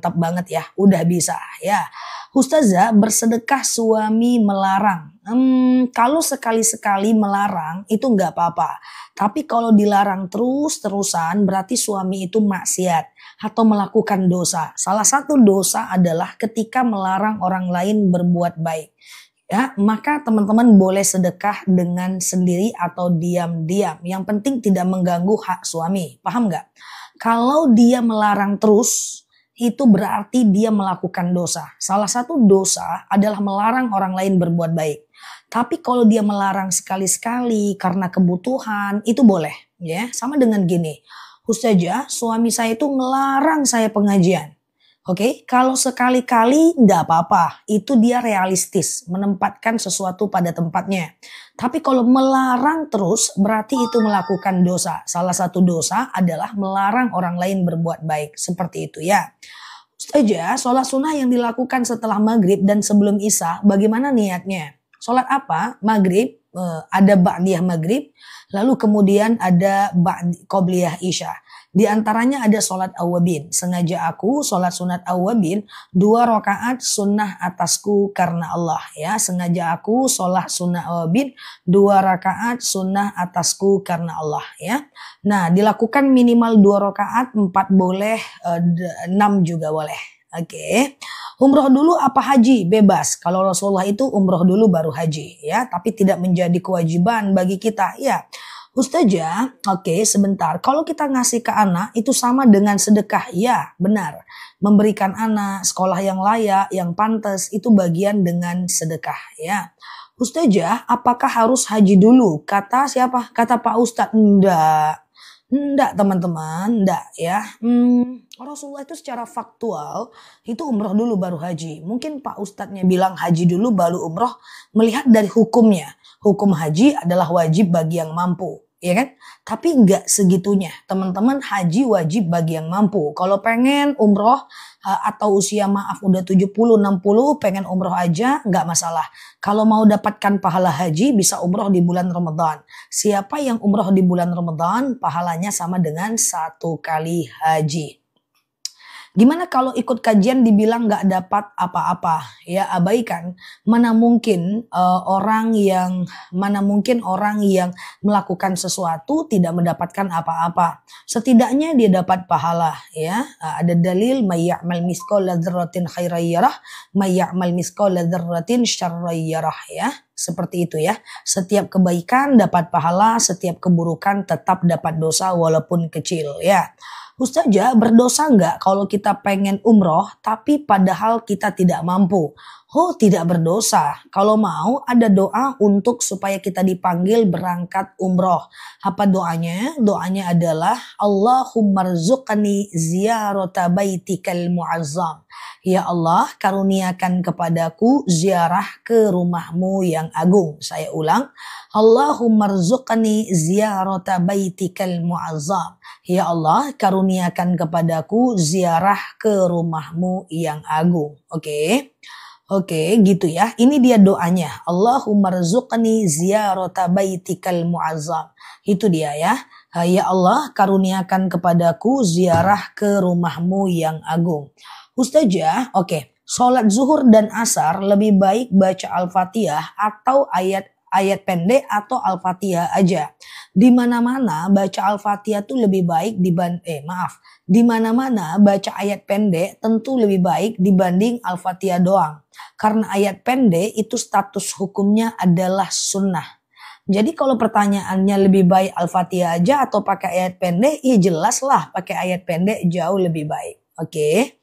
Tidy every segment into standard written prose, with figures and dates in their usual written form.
mantap banget ya, udah bisa ya. Ustazah, bersedekah suami melarang. Kalau sekali-sekali melarang itu nggak apa-apa. Tapi kalau dilarang terus-terusan berarti suami itu maksiat atau melakukan dosa. Salah satu dosa adalah ketika melarang orang lain berbuat baik. Ya, maka teman-teman boleh sedekah dengan sendiri atau diam-diam. Yang penting tidak mengganggu hak suami. Paham nggak? Kalau dia melarang terus, itu berarti dia melakukan dosa. Salah satu dosa adalah melarang orang lain berbuat baik. Tapi kalau dia melarang sekali-sekali karena kebutuhan, itu boleh. Ya, sama dengan gini. Ustazah, suami saya itu melarang saya pengajian. Oke, kalau sekali-kali enggak apa-apa. Itu dia realistis, menempatkan sesuatu pada tempatnya. Tapi kalau melarang terus, berarti itu melakukan dosa. Salah satu dosa adalah melarang orang lain berbuat baik. Seperti itu ya. Ustazah, sholat sunnah yang dilakukan setelah maghrib dan sebelum isya, bagaimana niatnya? Sholat apa? Maghrib, ada ba'diyah maghrib, lalu kemudian ada qobliyah isya. Di antaranya ada sholat awwabin. Sengaja aku sholat sunat awwabin 2 rakaat sunnah atasku karena Allah. Ya, sengaja aku sholat sunnah awwabin 2 rakaat sunnah atasku karena Allah. Ya, nah dilakukan minimal 2 rakaat, 4 boleh, 6 juga boleh. Oke. Umroh dulu apa haji? Bebas. Kalau Rasulullah itu umroh dulu baru haji. Ya, tapi tidak menjadi kewajiban bagi kita. Ya. Ustazah, oke sebentar. Kalau kita ngasih ke anak itu sama dengan sedekah. Ya, benar. Memberikan anak sekolah yang layak, yang pantas itu bagian dengan sedekah. Ya. Ustazah, apakah harus haji dulu? Kata siapa? Kata Pak Ustadz. Enggak teman-teman, enggak ya. Rasulullah itu secara faktual itu umroh dulu baru haji. Mungkin Pak Ustadznya bilang haji dulu baru umroh. Melihat dari hukumnya. Hukum haji adalah wajib bagi yang mampu. Ya kan? Tapi enggak segitunya. Teman-teman, haji wajib bagi yang mampu. Kalau pengen umroh atau usia maaf udah 70, 60 pengen umroh aja enggak masalah. Kalau mau dapatkan pahala haji bisa umroh di bulan Ramadan. Siapa yang umroh di bulan Ramadan pahalanya sama dengan 1 kali haji. Gimana kalau ikut kajian dibilang nggak dapat apa-apa? Ya abaikan. Mana mungkin orang yang melakukan sesuatu tidak mendapatkan apa-apa. Setidaknya dia dapat pahala. Ya ada dalil mayya'mal misqala dzarratin khairan yarah, mayya'mal misqala dzarratin syarran yarah ya. Seperti itu ya. Setiap kebaikan dapat pahala, setiap keburukan tetap dapat dosa walaupun kecil ya. Ustazah, berdosa nggak kalau kita pengen umroh tapi padahal kita tidak mampu? Oh, tidak berdosa. Kalau mau ada doa untuk supaya kita dipanggil berangkat umroh. Apa doanya? Doanya adalah Allahumma rzuqni ziyarata baitikal mu'azzam. Ya Allah, karuniakan kepadaku ziarah ke rumahmu yang agung. Saya ulang. Allahumma rzuqni ziyarata baitikal mu'azzam. Ya Allah, karuniakan kepadaku ziarah ke rumahmu yang agung. Oke. Oke, gitu ya. Ini dia doanya. Allahumma rzuqni ziyarata baitikal mu'azzam. Itu dia ya. Ya Allah, karuniakan kepadaku ziarah ke rumahmu yang agung. Ustazah, oke. Sholat zuhur dan asar lebih baik baca Al-Fatihah atau ayat pendek atau Al-Fatihah aja. Di mana-mana baca Al-Fatihah tuh lebih baik di mana-mana baca ayat pendek tentu lebih baik dibanding Al-Fatihah doang. Karena ayat pendek itu status hukumnya adalah sunnah. Jadi kalau pertanyaannya lebih baik Al-Fatihah aja atau pakai ayat pendek, ya jelas lah pakai ayat pendek jauh lebih baik. Oke.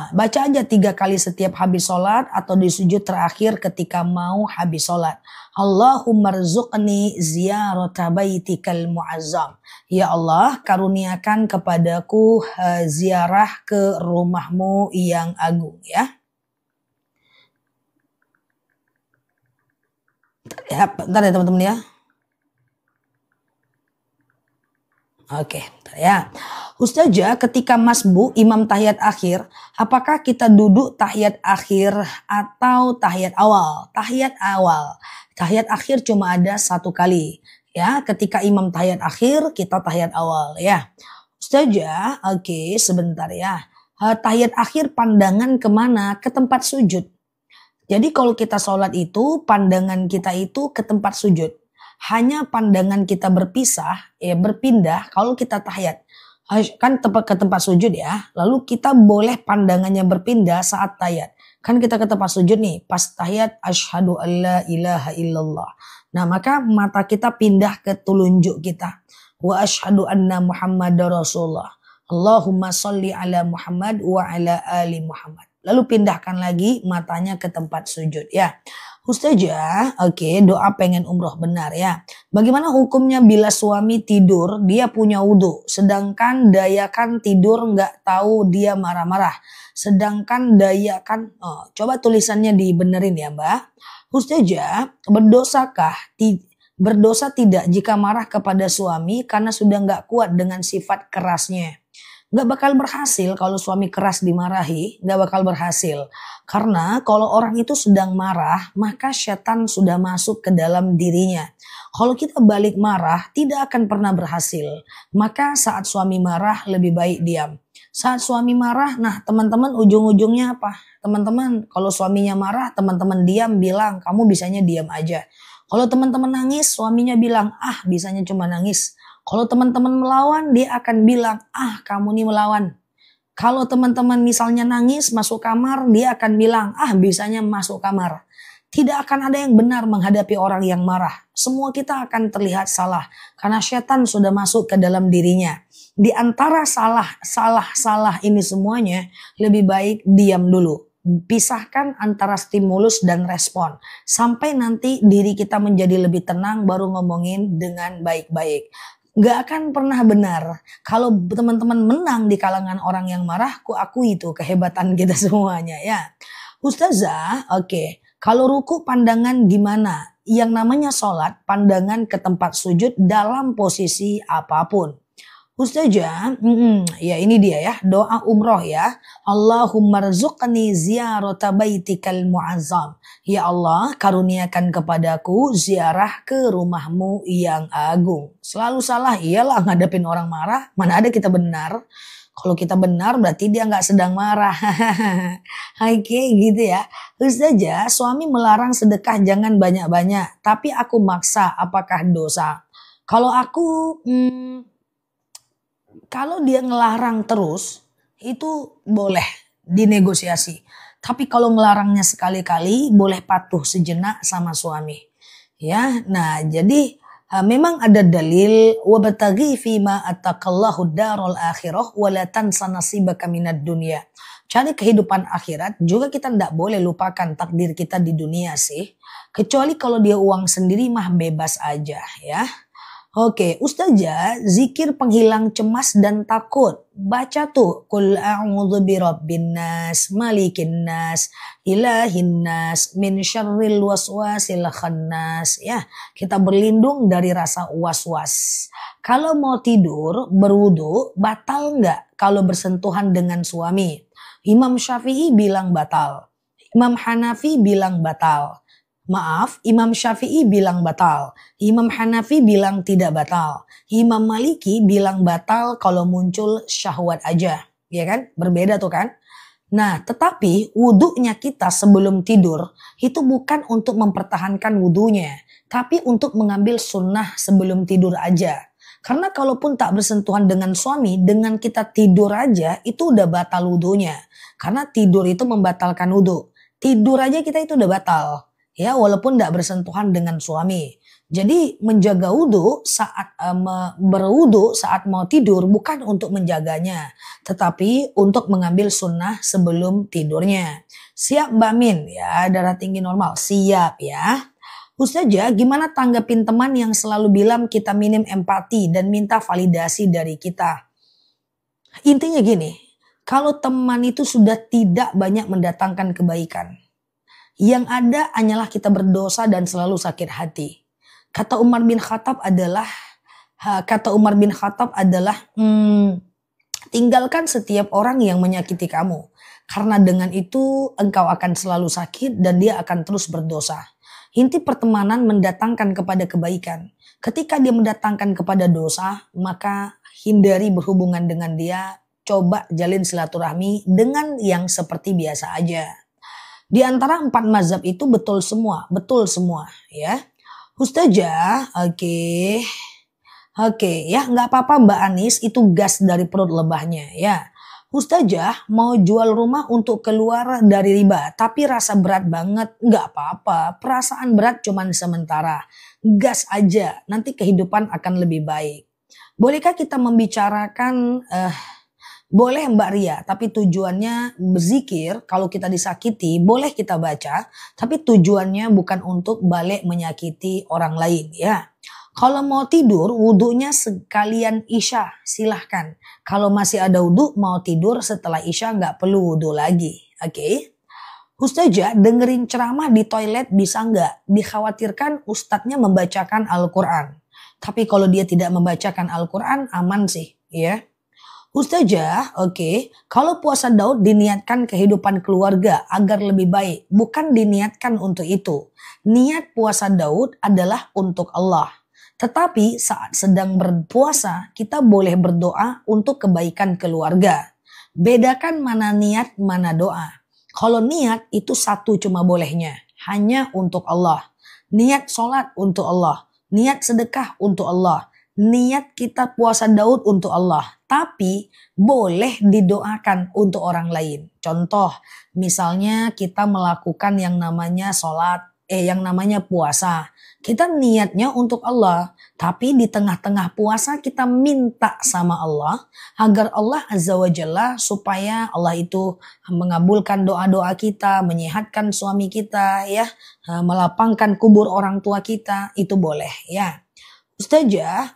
Baca aja 3 kali setiap habis sholat atau di sujud terakhir ketika mau habis sholat. Allahumma rzuqni ziyarata baitikal mu'azzam. Ya Allah, karuniakan kepadaku ziarah ke rumahmu yang agung ya. Bentar ya teman-teman ya. Oke, ya. Ustazah, ketika masbu imam tahiyat akhir, apakah kita duduk tahiyat akhir atau tahiyat awal? Tahiyat awal. Tahiyat akhir cuma ada 1 kali. Ya, ketika imam tahiyat akhir, kita tahiyat awal ya. Ustazah, oke, sebentar ya. tahiyat akhir pandangan kemana? Ke tempat sujud. Jadi kalau kita sholat itu pandangan kita itu ke tempat sujud. Hanya pandangan kita berpisah, ya berpindah kalau kita tahiyat. Kan ke tempat sujud ya. Lalu kita boleh pandangannya berpindah saat tahiyat. Kan kita ke tempat sujud nih, pas tahiyat asyhadu alla ilaha illallah. Nah, maka mata kita pindah ke telunjuk kita. Wa asyhadu anna Muhammadar Rasulullah. Allahumma sholli ala Muhammad wa ala ali Muhammad. Lalu pindahkan lagi matanya ke tempat sujud ya. Ustazah, oke, doa pengen umroh benar ya. Bagaimana hukumnya bila suami tidur dia punya wudhu, sedangkan dayakan tidur nggak tahu dia marah-marah. Sedangkan dayakan, coba tulisannya dibenerin ya Mbak. Ustazah, berdosa tidak jika marah kepada suami karena sudah nggak kuat dengan sifat kerasnya? Nggak bakal berhasil kalau suami keras dimarahi, nggak bakal berhasil. Karena kalau orang itu sedang marah, maka setan sudah masuk ke dalam dirinya. Kalau kita balik marah, tidak akan pernah berhasil. Maka saat suami marah, lebih baik diam. Saat suami marah, nah teman-teman ujung-ujungnya apa? Teman-teman, kalau suaminya marah, teman-teman diam, bilang kamu bisanya diam aja. Kalau teman-teman nangis, suaminya bilang, bisanya cuma nangis. Kalau teman-teman melawan, dia akan bilang, kamu nih melawan. Kalau teman-teman misalnya nangis masuk kamar, dia akan bilang, bisanya masuk kamar. Tidak akan ada yang benar menghadapi orang yang marah. Semua kita akan terlihat salah. Karena setan sudah masuk ke dalam dirinya. Di antara salah ini semuanya, lebih baik diam dulu. Pisahkan antara stimulus dan respon. Sampai nanti diri kita menjadi lebih tenang, baru ngomongin dengan baik-baik. Gak akan pernah benar. Kalau teman-teman menang di kalangan orang yang marah, ku akui itu kehebatan kita semuanya ya. Ustazah, oke. Kalau ruku pandangan gimana? Yang namanya sholat, pandangan ke tempat sujud dalam posisi apapun. Ustazah, ya ini dia ya, doa umroh ya. Allahumma rzuqni ziyarata baitikal mu'azzam. Ya Allah, karuniakan kepadaku ziarah ke rumahmu yang agung. Selalu salah, iyalah ngadepin orang marah, mana ada kita benar. Kalau kita benar berarti dia nggak sedang marah. Oke, gitu ya. Ustazah, suami melarang sedekah jangan banyak-banyak, tapi aku maksa, apakah dosa? Kalau aku... Kalau dia ngelarang terus, itu boleh dinegosiasi. Tapi kalau ngelarangnya sekali-kali, boleh patuh sejenak sama suami. Ya, nah jadi memang ada dalil wabtaghi fima atakallahu darul akhirah wa la tansa nasibaka minad dunya. Cari kehidupan akhirat, juga kita tidak boleh lupakan takdir kita di dunia sih. Kecuali kalau dia uang sendiri mah bebas aja ya. Oke, Ustazah, zikir penghilang cemas dan takut. Baca tuh, Qul a'udzu birabbin nas, malikin nas, ilahin nas, min syarril waswasil khannas. Ya, kita berlindung dari rasa was-was. Kalau mau tidur, berwudu, batal nggak kalau bersentuhan dengan suami? Imam Syafi'i bilang batal. Imam Hanafi bilang batal. Maaf, Imam Syafi'i bilang batal. Imam Hanafi bilang tidak batal. Imam Maliki bilang batal kalau muncul syahwat aja. Ya kan? Berbeda tuh kan? Nah, tetapi wudunya kita sebelum tidur itu bukan untuk mempertahankan wudunya. Tapi untuk mengambil sunnah sebelum tidur aja. Karena kalaupun tak bersentuhan dengan suami, dengan kita tidur aja itu udah batal wudunya. Karena tidur itu membatalkan wudu. Tidur aja kita itu udah batal. Ya, walaupun tidak bersentuhan dengan suami. Jadi menjaga wudhu saat berwudhu saat mau tidur bukan untuk menjaganya, tetapi untuk mengambil sunnah sebelum tidurnya. Siap Mbak Min ya, darah tinggi normal. Siap ya. Ustazah, gimana tanggapin teman yang selalu bilang kita minim empati dan minta validasi dari kita? Intinya gini, kalau teman itu sudah tidak banyak mendatangkan kebaikan, yang ada hanyalah kita berdosa dan selalu sakit hati. Kata Umar bin Khattab adalah tinggalkan setiap orang yang menyakiti kamu. Karena dengan itu engkau akan selalu sakit dan dia akan terus berdosa. Inti pertemanan mendatangkan kepada kebaikan. Ketika dia mendatangkan kepada dosa, maka hindari berhubungan dengan dia coba jalin silaturahmi dengan yang seperti biasa aja. Di antara 4 mazhab itu betul semua ya. Ustazah, oke ya, nggak apa-apa Mbak Anis, itu gas dari perut lebahnya ya. Ustazah mau jual rumah untuk keluar dari riba, tapi rasa berat banget. Nggak apa-apa, perasaan berat cuman sementara. Gas aja, nanti kehidupan akan lebih baik. Bolehkah kita membicarakan, boleh Mbak Ria, tapi tujuannya berzikir. Kalau kita disakiti, boleh kita baca, tapi tujuannya bukan untuk balik menyakiti orang lain ya. Kalau mau tidur, wudhunya sekalian isya, silahkan. Kalau masih ada wudhu, mau tidur setelah isya nggak perlu wudhu lagi. Oke? Ustazah, dengerin ceramah di toilet bisa nggak? Dikhawatirkan ustadznya membacakan Al-Quran. Tapi kalau dia tidak membacakan Al-Quran, aman sih. Ya. Ustazah, kalau puasa Daud diniatkan kehidupan keluarga agar lebih baik. Bukan diniatkan untuk itu. Niat puasa Daud adalah untuk Allah. Tetapi saat sedang berpuasa, kita boleh berdoa untuk kebaikan keluarga. Bedakan mana niat, mana doa. Kalau niat itu satu cuma bolehnya, hanya untuk Allah. Niat sholat untuk Allah. Niat sedekah untuk Allah. Niat kita puasa Daud untuk Allah. Tapi boleh didoakan untuk orang lain. Contoh, misalnya kita melakukan yang namanya sholat, yang namanya puasa. Kita niatnya untuk Allah, tapi di tengah-tengah puasa kita minta sama Allah agar Allah Azza wa Jalla supaya Allah itu mengabulkan doa-doa kita, menyehatkan suami kita ya, melapangkan kubur orang tua kita, itu boleh ya. Ustazah,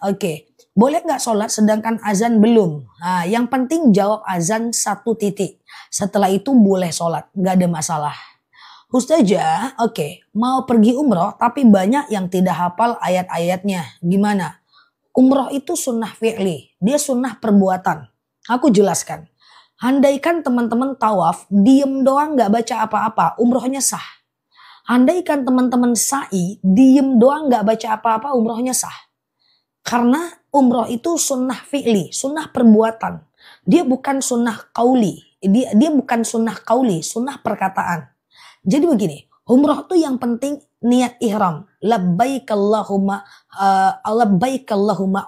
boleh nggak sholat sedangkan azan belum? Nah, yang penting jawab azan 1 titik. Setelah itu boleh sholat, nggak ada masalah. Ustazah, mau pergi umroh tapi banyak yang tidak hafal ayat-ayatnya. Gimana? Umroh itu sunnah fi'li, dia sunnah perbuatan. Aku jelaskan. Andaikan teman-teman tawaf, diem doang gak baca apa-apa, umrohnya sah. Andaikan teman-teman sa'i, diem doang gak baca apa-apa, umrohnya sah. Karena umroh itu sunnah fi'li, sunnah perbuatan. Dia bukan sunnah qauli, dia bukan sunnah qauli, sunnah perkataan. Jadi begini, umroh tuh yang penting niat ihram. Labbaik Allahumma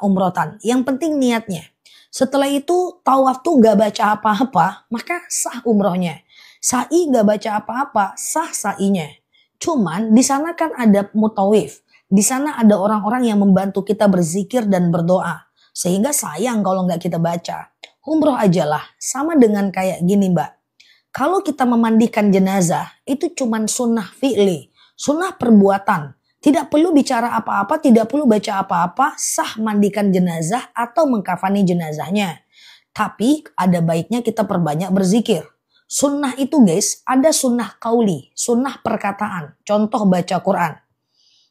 umrotan. Yang penting niatnya. Setelah itu tawaf tuh gak baca apa-apa, maka sah umrohnya. Sa'i gak baca apa-apa, sah sa'inya. Cuman di sana kan ada mutawif. Di sana ada orang-orang yang membantu kita berzikir dan berdoa. Sehingga sayang kalau gak kita baca. Umroh aja lah, sama dengan kayak gini Mbak. Kalau kita memandikan jenazah, itu cuman sunnah fi'li, sunnah perbuatan. Tidak perlu bicara apa-apa, tidak perlu baca apa-apa, sah mandikan jenazah atau mengkafani jenazahnya. Tapi ada baiknya kita perbanyak berzikir. Sunnah itu guys, ada sunnah qauli, sunnah perkataan, contoh baca Quran.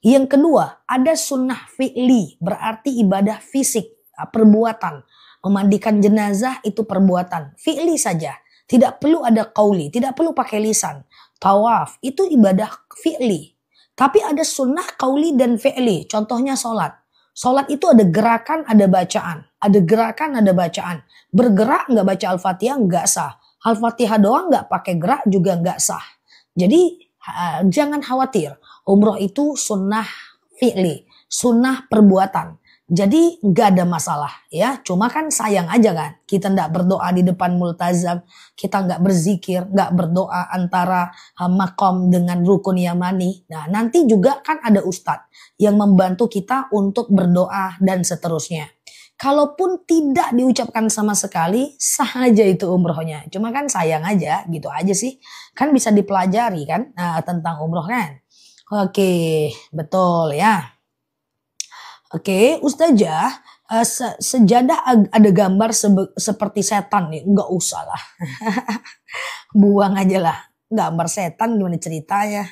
Yang kedua, ada sunnah fi'li, berarti ibadah fisik, perbuatan. Memandikan jenazah itu perbuatan, fi'li saja. Tidak perlu ada qauli, tidak perlu pakai lisan. Tawaf itu ibadah fi'li. Tapi ada sunnah qauli dan fi'li. Contohnya sholat. Sholat itu ada gerakan, ada bacaan. Ada gerakan, ada bacaan. Bergerak nggak baca Al-Fatihah nggak sah. Al-Fatihah doang nggak pakai gerak juga nggak sah. Jadi jangan khawatir. Umroh itu sunnah fi'li, sunnah perbuatan. Jadi gak ada masalah ya. Cuma kan sayang aja kan. Kita gak berdoa di depan multazam. Kita gak berzikir. Gak berdoa antara makom dengan rukun yamani. Nah nanti juga kan ada ustadz yang membantu kita untuk berdoa dan seterusnya. Kalaupun tidak diucapkan sama sekali, sah aja itu umrohnya. Cuma kan sayang aja, gitu aja sih. Kan bisa dipelajari kan tentang umroh kan. Betul ya. Ustazah, sejadah ada gambar seperti setan nih, nggak usah lah. Buang aja lah, gambar setan gimana ceritanya.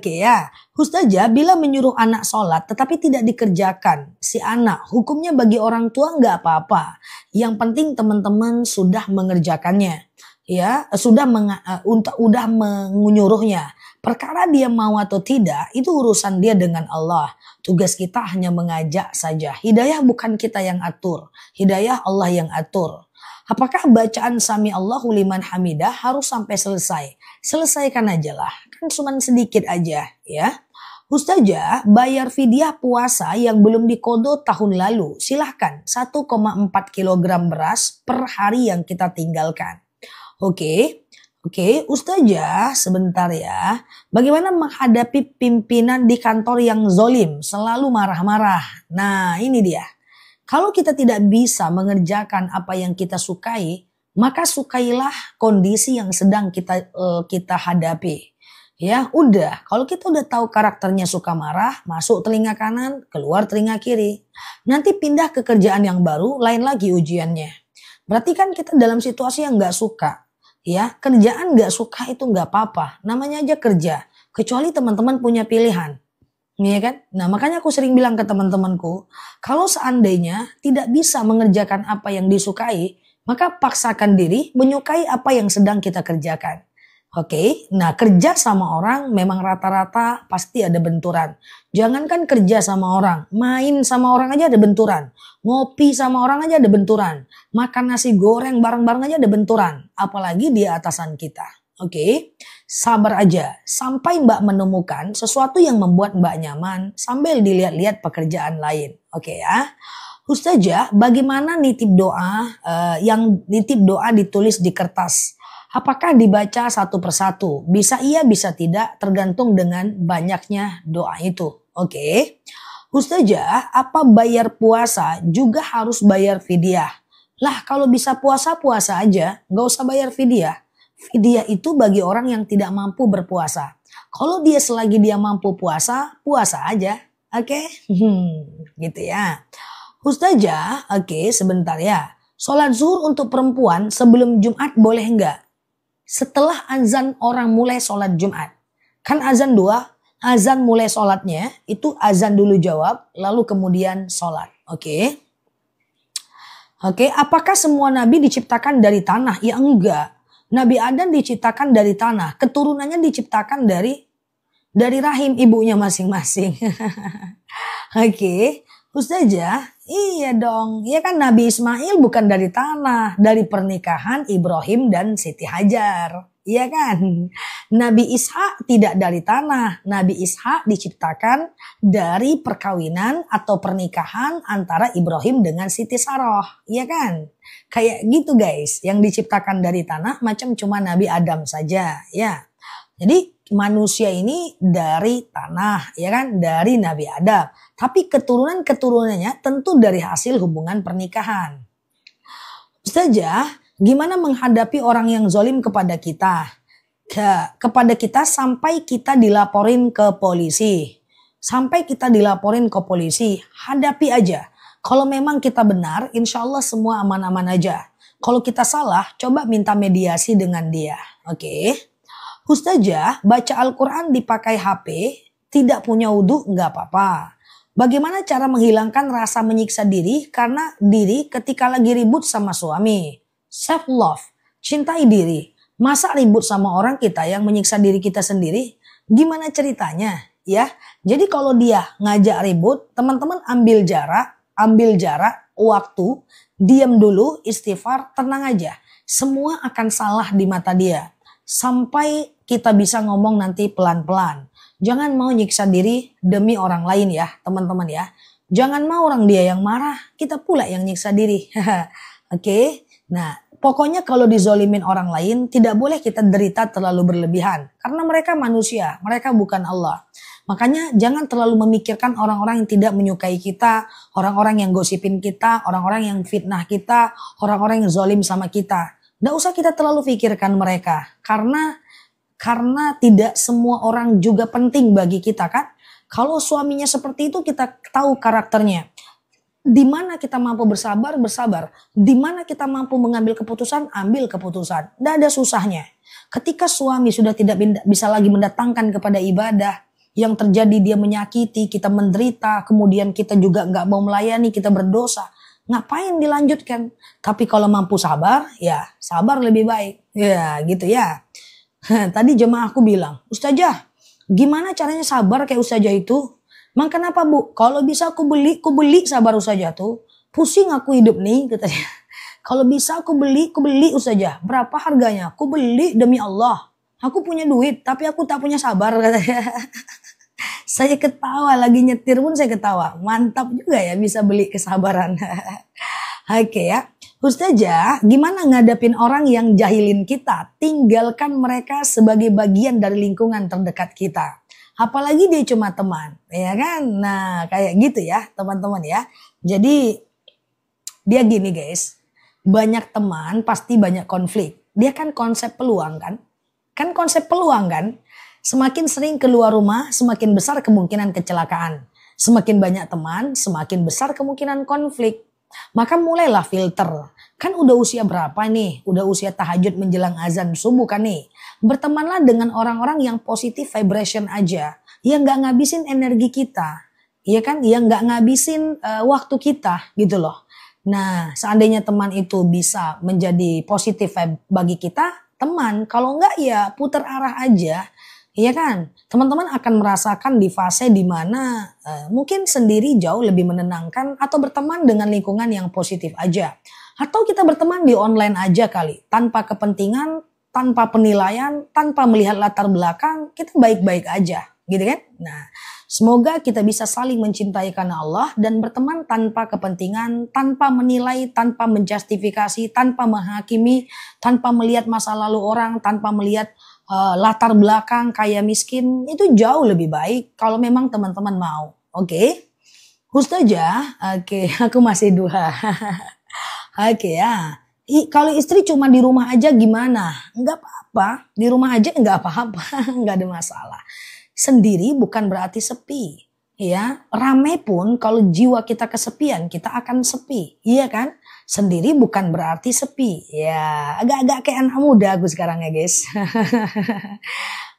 Ya, Ustazah bila menyuruh anak sholat tetapi tidak dikerjakan si anak, hukumnya bagi orang tua nggak apa-apa. Yang penting teman-teman sudah mengerjakannya. Ya, sudah menyuruhnya. Perkara dia mau atau tidak, itu urusan dia dengan Allah. Tugas kita hanya mengajak saja. Hidayah bukan kita yang atur. Hidayah Allah yang atur. Apakah bacaan Sami Allahu liman hamidah harus sampai selesai? Selesaikan aja lah, kan cuma sedikit aja ya. Ustazah, bayar fidyah puasa yang belum dikodo tahun lalu. Silahkan 1,4 kilogram beras per hari yang kita tinggalkan. Oke, Ustazah sebentar ya. Bagaimana menghadapi pimpinan di kantor yang zolim, selalu marah-marah? Nah ini dia. Kalau kita tidak bisa mengerjakan apa yang kita sukai, maka sukailah kondisi yang sedang kita hadapi. Ya udah, kalau kita udah tahu karakternya suka marah, masuk telinga kanan, keluar telinga kiri. Nanti pindah ke kerjaan yang baru, lain lagi ujiannya. Berarti kan kita dalam situasi yang gak suka. Ya, kerjaan gak suka itu gak apa-apa, namanya aja kerja. Kecuali teman-teman punya pilihan. Iya kan? Nah makanya aku sering bilang ke teman-temanku, kalau seandainya tidak bisa mengerjakan apa yang disukai, maka paksakan diri menyukai apa yang sedang kita kerjakan. Oke, nah kerja sama orang memang rata-rata pasti ada benturan. Jangankan kerja sama orang, main sama orang aja ada benturan. Ngopi sama orang aja ada benturan. Makan nasi goreng bareng-bareng aja ada benturan. Apalagi dia atasan kita. Oke, sabar aja sampai Mbak menemukan sesuatu yang membuat Mbak nyaman sambil dilihat-lihat pekerjaan lain. Oke ya. Ustazah, bagaimana nitip doa yang nitip doa ditulis di kertas? Apakah dibaca satu persatu? Bisa iya, bisa tidak, tergantung dengan banyaknya doa itu. Oke. Ustazah, apa bayar puasa juga harus bayar fidyah? Lah kalau bisa puasa aja, nggak usah bayar fidyah. Fidyah itu bagi orang yang tidak mampu berpuasa. Kalau dia selagi dia mampu puasa, puasa aja. Oke? Gitu ya. Ustazah, oke sebentar ya. Sholat zuhur untuk perempuan sebelum Jumat boleh nggak? Setelah azan orang mulai sholat Jumat. Kan azan dua, azan mulai sholatnya itu azan dulu jawab, lalu kemudian sholat. Oke, apakah semua nabi diciptakan dari tanah? Ya enggak. Nabi Adam diciptakan dari tanah, keturunannya diciptakan dari rahim ibunya masing-masing. Oke, Ustazah, iya dong. Ya kan Nabi Ismail bukan dari tanah, dari pernikahan Ibrahim dan Siti Hajar. Iya kan? Nabi Ishak tidak dari tanah. Nabi Ishak diciptakan dari perkawinan atau pernikahan antara Ibrahim dengan Siti Saroh. Iya kan? Kayak gitu guys. Yang diciptakan dari tanah macam cuma Nabi Adam saja. Ya. Jadi manusia ini dari tanah, ya kan, dari Nabi Adam. Tapi keturunan-keturunannya tentu dari hasil hubungan pernikahan. Ustazah, gimana menghadapi orang yang zolim kepada kita? Kepada kita sampai kita dilaporin ke polisi. Sampai kita dilaporin ke polisi, hadapi aja. Kalau memang kita benar, insya Allah semua aman-aman aja. Kalau kita salah, coba minta mediasi dengan dia. Oke. Ustazah, baca Al-Quran dipakai HP, tidak punya wudhu, nggak apa-apa. Bagaimana cara menghilangkan rasa menyiksa diri karena diri ketika lagi ribut sama suami? Self love, cintai diri. Masa ribut sama orang kita yang menyiksa diri kita sendiri? Gimana ceritanya? Ya, jadi kalau dia ngajak ribut, teman-teman ambil jarak, waktu, diam dulu, istighfar, tenang aja. Semua akan salah di mata dia. Sampai kita bisa ngomong nanti pelan-pelan. Jangan mau nyiksa diri demi orang lain ya teman-teman ya. Jangan mau orang dia yang marah, kita pula yang nyiksa diri. Oke. Nah pokoknya kalau dizolimin orang lain tidak boleh kita derita terlalu berlebihan. Karena mereka manusia, mereka bukan Allah. Makanya jangan terlalu memikirkan orang-orang yang tidak menyukai kita, orang-orang yang gosipin kita, orang-orang yang fitnah kita, orang-orang yang zolim sama kita. Nggak usah kita terlalu pikirkan mereka. Karena tidak semua orang juga penting bagi kita kan. Kalau suaminya seperti itu kita tahu karakternya. Di mana kita mampu bersabar, bersabar. Di mana kita mampu mengambil keputusan, ambil keputusan. Nggak ada susahnya. Ketika suami sudah tidak bisa lagi mendatangkan kepada ibadah, yang terjadi dia menyakiti, kita menderita, kemudian kita juga nggak mau melayani, kita berdosa. Ngapain dilanjutkan? Tapi kalau mampu sabar, ya sabar lebih baik. Ya gitu ya. Tadi jemaah aku bilang, Ustazah, gimana caranya sabar kayak Ustazah itu? Mang kenapa bu? Kalau bisa aku beli sabar Ustazah tuh. Pusing aku hidup nih katanya. Kalau bisa aku beli Ustazah. Berapa harganya? Aku beli demi Allah. Aku punya duit, tapi aku tak punya sabar katanya. Saya ketawa, lagi nyetir pun saya ketawa. Mantap juga ya bisa beli kesabaran. Oke ya. Ustazah, gimana ngadapin orang yang jahilin kita? Tinggalkan mereka sebagai bagian dari lingkungan terdekat kita. Apalagi dia cuma teman, ya kan? Nah, kayak gitu ya, teman-teman ya. Jadi, dia gini guys. Banyak teman pasti banyak konflik. Dia kan konsep peluang kan? Kan konsep peluang kan? Semakin sering keluar rumah, semakin besar kemungkinan kecelakaan. Semakin banyak teman, semakin besar kemungkinan konflik. Maka mulailah filter. Kan udah usia berapa nih? Udah usia tahajud menjelang azan subuh kan nih? Bertemanlah dengan orang-orang yang positif vibration aja. Yang gak ngabisin energi kita. Iya kan? Yang gak ngabisin waktu kita gitu loh. Nah, seandainya teman itu bisa menjadi positif vibe bagi kita, teman. Kalau enggak ya putar arah aja. Iya kan? Teman-teman akan merasakan di fase dimana mungkin sendiri jauh lebih menenangkan atau berteman dengan lingkungan yang positif aja. Atau kita berteman di online aja kali. Tanpa kepentingan, tanpa penilaian, tanpa melihat latar belakang, kita baik-baik aja. Gitu kan? Nah, semoga kita bisa saling mencintai karena Allah dan berteman tanpa kepentingan, tanpa menilai, tanpa menjustifikasi, tanpa menghakimi, tanpa melihat masa lalu orang, tanpa melihat latar belakang kaya miskin. Itu jauh lebih baik kalau memang teman-teman mau. Oke? Ustazah, oke, aku masih duha. Oke ya. Kalau istri cuma di rumah aja gimana? Enggak apa-apa. Di rumah aja enggak apa-apa. Enggak ada masalah. Sendiri bukan berarti sepi. Ya, rame pun kalau jiwa kita kesepian, kita akan sepi. Iya kan? Sendiri bukan berarti sepi. Ya, agak-agak kayak anak muda aku sekarang ya, guys.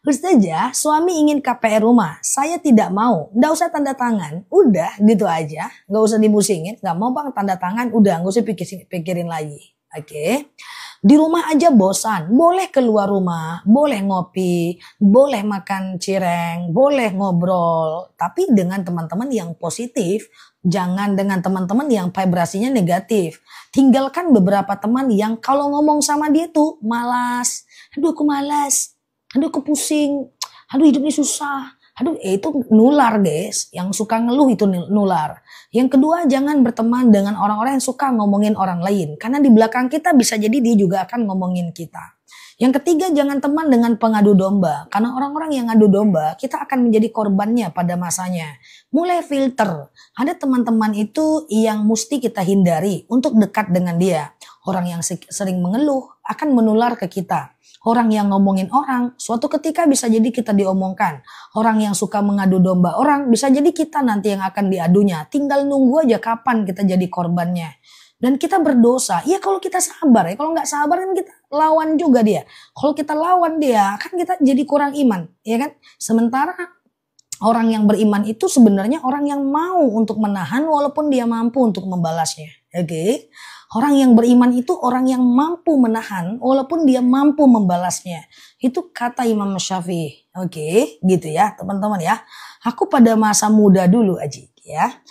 Ustazah, suami ingin KPR rumah. Saya tidak mau. Nggak usah tanda tangan. Udah gitu aja. Nggak usah dimusingin. Nggak mau bang tanda tangan. Udah nggak usah pikirin lagi. Oke. Di rumah aja bosan. Boleh keluar rumah. Boleh ngopi. Boleh makan cireng. Boleh ngobrol. Tapi dengan teman-teman yang positif. Jangan dengan teman-teman yang vibrasinya negatif. Tinggalkan beberapa teman yang kalau ngomong sama dia tuh malas. Aduh aku malas. Aduh aku pusing, aduh hidup ini susah, aduh itu nular guys, yang suka ngeluh itu nular. Yang kedua jangan berteman dengan orang-orang yang suka ngomongin orang lain, karena di belakang kita bisa jadi dia juga akan ngomongin kita. Yang ketiga jangan teman dengan pengadu domba, karena orang-orang yang ngadu domba kita akan menjadi korbannya pada masanya. Mulai filter, ada teman-teman itu yang mesti kita hindari untuk dekat dengan dia. Orang yang sering mengeluh akan menular ke kita. Orang yang ngomongin orang, suatu ketika bisa jadi kita diomongkan. Orang yang suka mengadu domba orang, bisa jadi kita nanti yang akan diadunya. Tinggal nunggu aja kapan kita jadi korbannya. Dan kita berdosa. Ya kalau kita sabar ya. Kalau nggak sabar kan kita lawan juga dia. Kalau kita lawan dia, kan kita jadi kurang iman. Ya kan? Sementara orang yang beriman itu sebenarnya orang yang mau untuk menahan walaupun dia mampu untuk membalasnya. Oke? Orang yang beriman itu orang yang mampu menahan walaupun dia mampu membalasnya. Itu kata Imam Syafi'i. Oke, gitu ya teman-teman ya. Aku pada masa muda dulu Aji ya.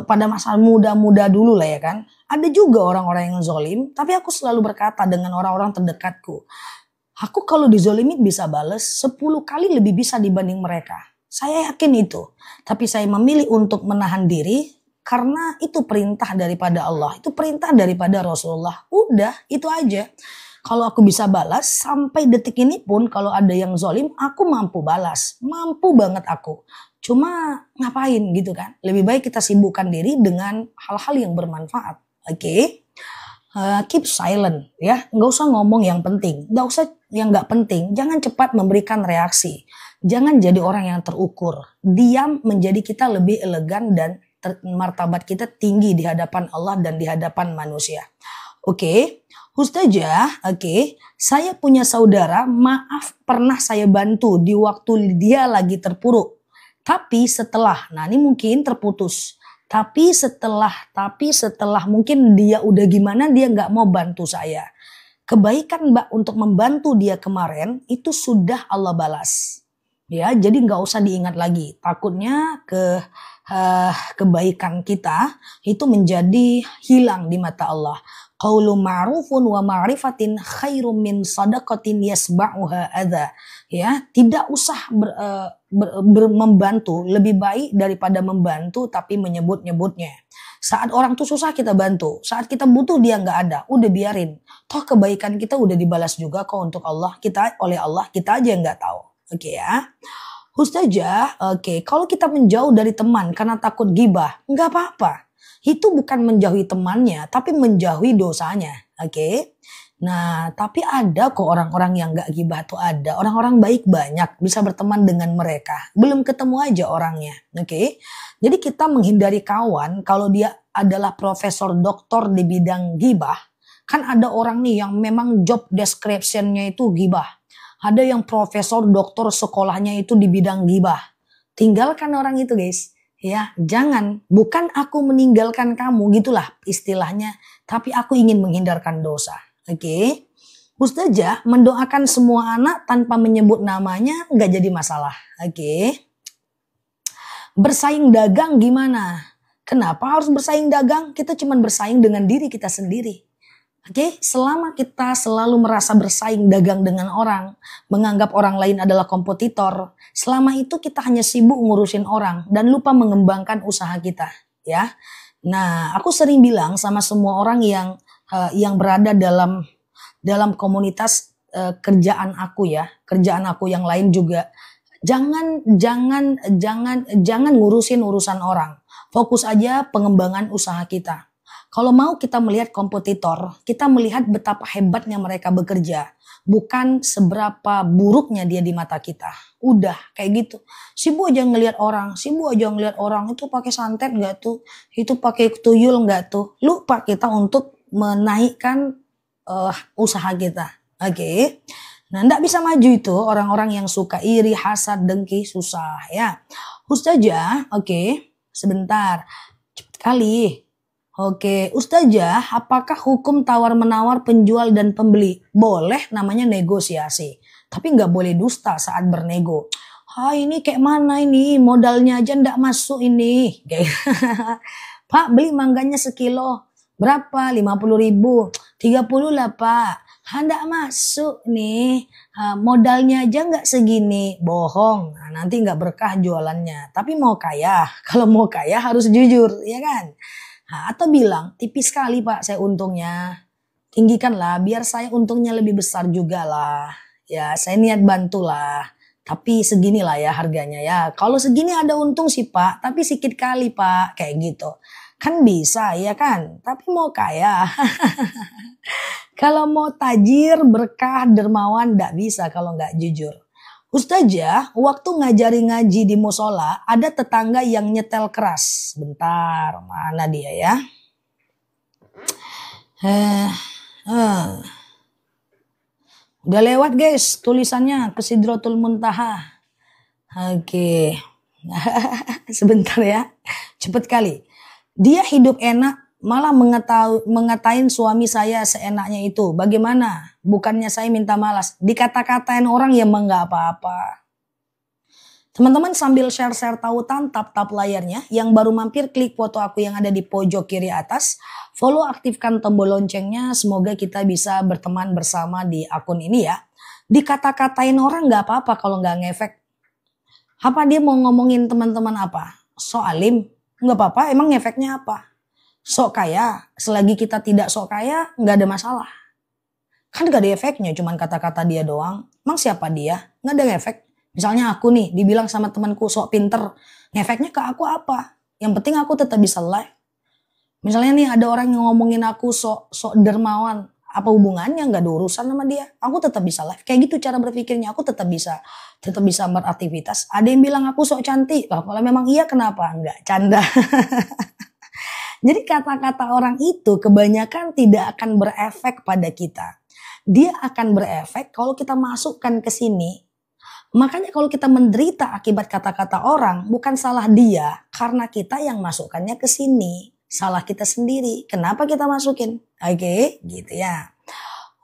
Pada masa muda-muda dulu lah ya kan. Ada juga orang-orang yang zolim. Tapi aku selalu berkata dengan orang-orang terdekatku. Aku kalau dizolimi bisa bales 10 kali lebih bisa dibanding mereka. Saya yakin itu. Tapi saya memilih untuk menahan diri. Karena itu perintah daripada Allah. Itu perintah daripada Rasulullah. Udah itu aja. Kalau aku bisa balas sampai detik ini pun kalau ada yang zolim aku mampu balas. Mampu banget aku. Cuma ngapain gitu kan. Lebih baik kita sibukkan diri dengan hal-hal yang bermanfaat. Oke. Keep silent ya. Nggak usah ngomong yang penting. Nggak usah yang nggak penting. Jangan cepat memberikan reaksi. Jangan jadi orang yang terukur. Diam menjadi kita lebih elegan dan martabat kita tinggi di hadapan Allah dan di hadapan manusia. Oke, Ustazah, oke, saya punya saudara, maaf pernah saya bantu di waktu dia lagi terpuruk. Tapi setelah, nah ini mungkin terputus. Tapi setelah mungkin dia udah gimana dia nggak mau bantu saya. Kebaikan Mbak untuk membantu dia kemarin itu sudah Allah balas. Ya, jadi nggak usah diingat lagi. Takutnya kebaikan kita itu menjadi hilang di mata Allah. Qaulun ma'rufun wa ma'rifatin khairum min sadaqatin yasba'uha adza. Ya, tidak usah membantu lebih baik daripada membantu tapi menyebut-nyebutnya. Saat orang tuh susah kita bantu, saat kita butuh dia nggak ada, udah biarin. Toh kebaikan kita udah dibalas juga kok untuk Allah, kita oleh Allah, kita aja yang nggak tahu. Oke ya. Ustazah, oke, kalau kita menjauh dari teman karena takut gibah, nggak apa-apa. Itu bukan menjauhi temannya, tapi menjauhi dosanya. Oke. Nah, tapi ada kok orang-orang yang nggak gibah tuh ada. Orang-orang baik banyak, bisa berteman dengan mereka. Belum ketemu aja orangnya. Oke. Jadi kita menghindari kawan kalau dia adalah profesor doktor di bidang gibah. Kan ada orang nih yang memang job description-nya itu gibah. Ada yang profesor doktor sekolahnya itu di bidang gibah. Tinggalkan orang itu guys. Ya, jangan. Bukan aku meninggalkan kamu, gitulah istilahnya. Tapi aku ingin menghindarkan dosa. Oke. Ustazah mendoakan semua anak tanpa menyebut namanya nggak jadi masalah. Oke. Bersaing dagang gimana? Kenapa harus bersaing dagang? Kita cuma bersaing dengan diri kita sendiri. Oke, selama kita selalu merasa bersaing dagang dengan orang, menganggap orang lain adalah kompetitor, selama itu kita hanya sibuk ngurusin orang dan lupa mengembangkan usaha kita, ya. Nah, aku sering bilang sama semua orang yang berada dalam komunitas kerjaan aku ya, kerjaan aku yang lain juga, jangan ngurusin urusan orang. Fokus aja pengembangan usaha kita. Kalau mau kita melihat kompetitor, kita melihat betapa hebatnya mereka bekerja, bukan seberapa buruknya dia di mata kita. Udah kayak gitu. Sibuk aja ngelihat orang, itu pakai santet nggak tuh, itu pakai tuyul nggak tuh. Lupa kita untuk menaikkan usaha kita. Oke. Nah, nggak bisa maju itu orang-orang yang suka iri, hasad, dengki, susah ya. Ustazah, oke, sebentar, cepet kali. Oke, Ustazah, apakah hukum tawar-menawar penjual dan pembeli? Boleh, namanya negosiasi. Tapi nggak boleh dusta saat bernego. Ini kayak mana ini? Modalnya aja nggak masuk ini. Pak, beli mangganya sekilo. Berapa? 50.000. 30 lah Pak. Nggak masuk nih. Modalnya aja nggak segini. Bohong. Nah, nanti nggak berkah jualannya. Tapi mau kaya. Kalau mau kaya harus jujur, ya kan? Atau bilang, tipis sekali Pak saya untungnya. Tinggikanlah biar saya untungnya lebih besar juga lah. Ya saya niat bantulah. Tapi seginilah ya harganya ya. Kalau segini ada untung sih Pak. Tapi sedikit kali Pak. Kayak gitu. Kan bisa ya kan. Tapi mau kaya. Kalau mau tajir, berkah, dermawan gak bisa kalau gak jujur. Ustazah, waktu ngajari ngaji di musola, ada tetangga yang nyetel keras. Bentar, mana dia ya? Udah lewat guys, tulisannya ke Sidratul Muntaha. Oke. Sebentar ya, cepet kali. Dia hidup enak, malah mengatain suami saya seenaknya itu. Bagaimana? Bukannya saya minta malas. Dikata-katain orang yang nggak apa-apa. Teman-teman sambil share-share tautan, tap-tap layarnya. Yang baru mampir klik foto aku yang ada di pojok kiri atas. Follow, aktifkan tombol loncengnya. Semoga kita bisa berteman bersama di akun ini ya. Dikata-katain orang nggak apa-apa kalau nggak ngefek. Apa dia mau ngomongin teman-teman apa? So alim? Nggak apa-apa, emang ngefeknya apa? Sok kaya, selagi kita tidak sok kaya, nggak ada masalah. Kan gak ada efeknya, cuman kata-kata dia doang. Emang siapa dia? Nggak ada efek. Misalnya aku nih, dibilang sama temanku sok pinter. Ngefeknya ke aku apa? Yang penting aku tetap bisa live. Misalnya nih ada orang yang ngomongin aku sok dermawan. Apa hubungannya? Nggak ada urusan sama dia. Aku tetap bisa live. Kayak gitu cara berpikirnya. Aku tetap bisa beraktivitas. Ada yang bilang aku sok cantik. Lah, kalau memang iya kenapa? Enggak, canda. Jadi kata-kata orang itu kebanyakan tidak akan berefek pada kita. Dia akan berefek kalau kita masukkan ke sini. Makanya kalau kita menderita akibat kata-kata orang, bukan salah dia, karena kita yang masukkannya ke sini. Salah kita sendiri. Kenapa kita masukin? Oke, gitu ya.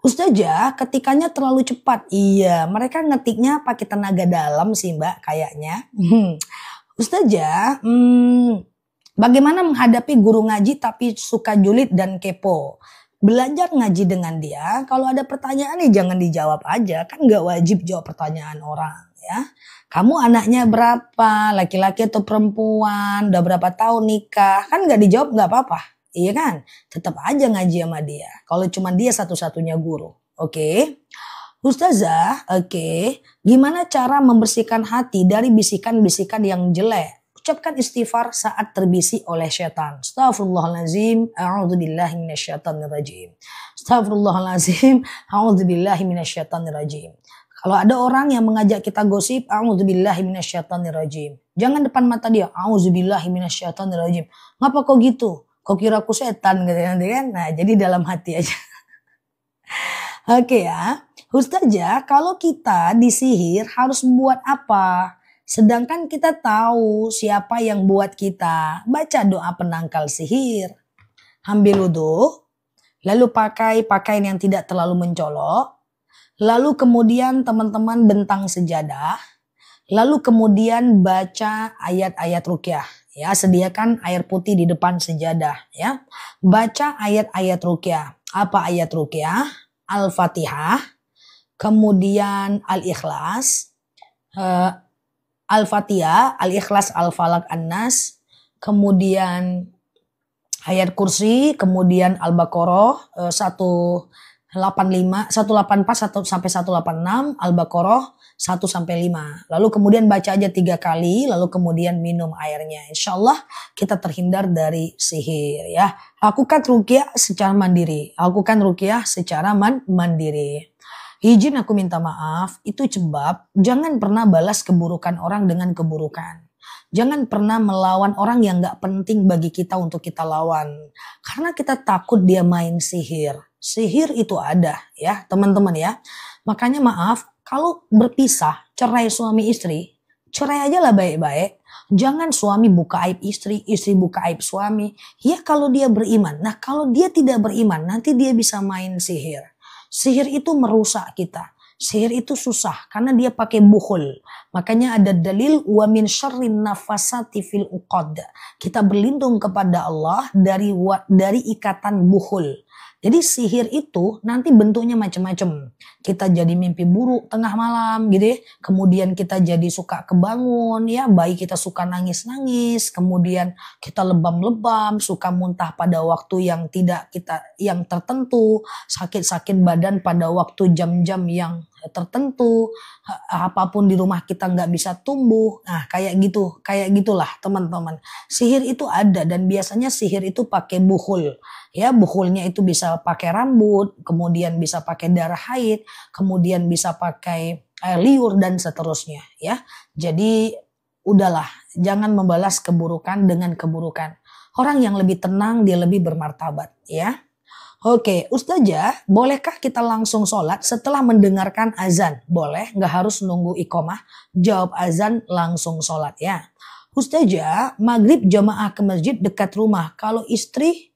Ustazah, ketikanya terlalu cepat. Iya, mereka ngetiknya pakai tenaga dalam sih Mbak kayaknya. Ustazah, bagaimana menghadapi guru ngaji tapi suka julid dan kepo? Belajar ngaji dengan dia, kalau ada pertanyaan nih jangan dijawab aja, kan nggak wajib jawab pertanyaan orang ya. Kamu anaknya berapa, laki-laki atau perempuan, udah berapa tahun nikah, kan nggak dijawab nggak apa-apa, iya kan? Tetap aja ngaji sama dia, kalau cuma dia satu-satunya guru, oke? Ustazah, oke, gimana cara membersihkan hati dari bisikan-bisikan yang jelek? Ucapkan istighfar saat terbisi oleh syaitan. Astaghfirullahalazim, a'udzubillahi minasyaitonirrajim. Astaghfirullahalazim, a'udzubillahi minasyaitonirrajim. Kalau ada orang yang mengajak kita gosip, a'udzubillahi minasyaitonirrajim. Jangan depan mata dia, a'udzubillahi minasyaitonirrajim. Ngapa kok gitu? Kok kira aku setan gitu nanti kan? Nah, jadi dalam hati aja. Oke ya. Ustazah, kalau kita disihir harus buat apa? Sedangkan kita tahu siapa yang buat kita. Baca doa penangkal sihir. Ambil wudhu. Lalu pakai pakaian yang tidak terlalu mencolok. Lalu kemudian teman-teman bentang sejadah. Lalu kemudian baca ayat-ayat ruqyah. Ya, sediakan air putih di depan sejadah. Ya, baca ayat-ayat ruqyah. Apa ayat ruqyah? Al-Fatihah. Kemudian Al-Ikhlas. Al-Fatihah, Al-Ikhlas, Al-Falaq, An-Nas, kemudian ayat kursi, kemudian Al-Baqarah 185, 184 sampai 186, Al-Baqarah 1 sampai 5. Lalu kemudian baca aja 3 kali, lalu kemudian minum airnya. Insya Allah kita terhindar dari sihir ya. Lakukan ruqyah secara mandiri. Lakukan ruqyah secara mandiri. Izin aku minta maaf, itu sebab jangan pernah balas keburukan orang dengan keburukan. Jangan pernah melawan orang yang gak penting bagi kita untuk kita lawan. Karena kita takut dia main sihir. Sihir itu ada ya teman-teman ya. Makanya maaf, kalau berpisah, cerai suami istri, cerai aja lah baik-baik. Jangan suami buka aib istri, istri buka aib suami. Ya kalau dia beriman. Nah kalau dia tidak beriman, nanti dia bisa main sihir. Sihir itu merusak kita. Sihir itu susah karena dia pakai bukhul. Makanya ada dalil wa min syarrin nafasati fil uqad. Kita berlindung kepada Allah dari ikatan bukhul. Jadi sihir itu nanti bentuknya macam-macam. Kita jadi mimpi buruk tengah malam gitu ya. Kemudian kita jadi suka kebangun ya. Bayi kita suka nangis-nangis. Kemudian kita lebam-lebam. Suka muntah pada waktu yang tertentu. Sakit-sakit badan pada waktu jam-jam yang tertentu. Apapun di rumah kita nggak bisa tumbuh. Nah kayak gitulah teman-teman. Sihir itu ada dan biasanya sihir itu pakai bukhul. Ya bukhulnya itu bisa pakai rambut, kemudian bisa pakai darah haid, kemudian bisa pakai air liur dan seterusnya ya. Jadi udahlah, jangan membalas keburukan dengan keburukan. Orang yang lebih tenang dia lebih bermartabat ya. Oke, Ustazah, bolehkah kita langsung sholat setelah mendengarkan azan? Boleh, nggak harus nunggu iqomah. Jawab azan langsung sholat ya. Ustazah, maghrib jamaah ke masjid dekat rumah. Kalau istri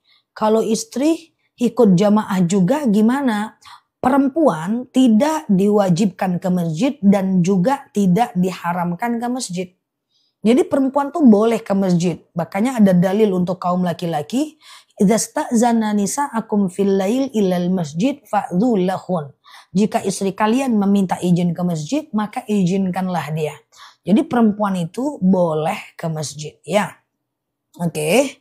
ikut jamaah juga gimana? Perempuan tidak diwajibkan ke masjid dan juga tidak diharamkan ke masjid. Jadi perempuan tuh boleh ke masjid. Makanya ada dalil untuk kaum laki-laki. Idza sta'zana nisa'akum fil lail ilal masjid fa'dhu lahun. Jika istri kalian meminta izin ke masjid, maka izinkanlah dia. Jadi perempuan itu boleh ke masjid ya. Oke.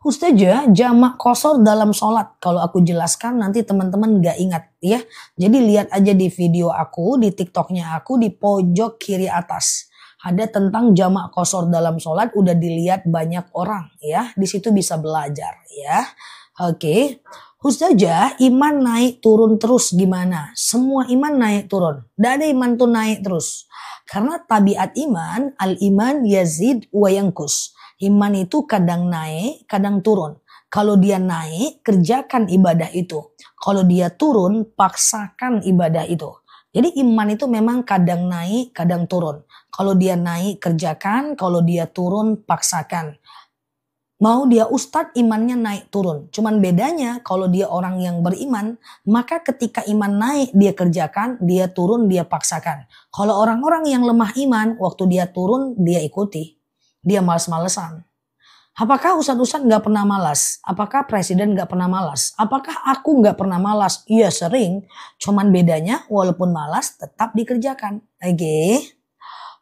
Ustazah, jamak qashar dalam sholat. Kalau aku jelaskan nanti teman-teman gak ingat ya. Jadi lihat aja di video aku, di TikToknya aku di pojok kiri atas. Ada tentang jamak qashar dalam sholat, udah dilihat banyak orang ya. Di situ bisa belajar ya. Oke. Ustazah, iman naik turun terus gimana? Semua iman naik turun. Gak ada iman tuh naik terus. Karena tabiat iman, al-iman yazid wa yankus. Iman itu kadang naik, kadang turun. Kalau dia naik, kerjakan ibadah itu. Kalau dia turun, paksakan ibadah itu. Jadi iman itu memang kadang naik, kadang turun. Kalau dia naik, kerjakan. Kalau dia turun, paksakan. Mau dia ustadz, imannya naik turun. Cuman bedanya kalau dia orang yang beriman, maka ketika iman naik, dia kerjakan. Dia turun, dia paksakan. Kalau orang-orang yang lemah iman, waktu dia turun, dia ikuti. Dia males-malesan. Apakah ustadz-ustadz nggak pernah malas? Apakah presiden nggak pernah malas? Apakah aku nggak pernah malas? Iya sering, cuman bedanya walaupun malas tetap dikerjakan. Oke,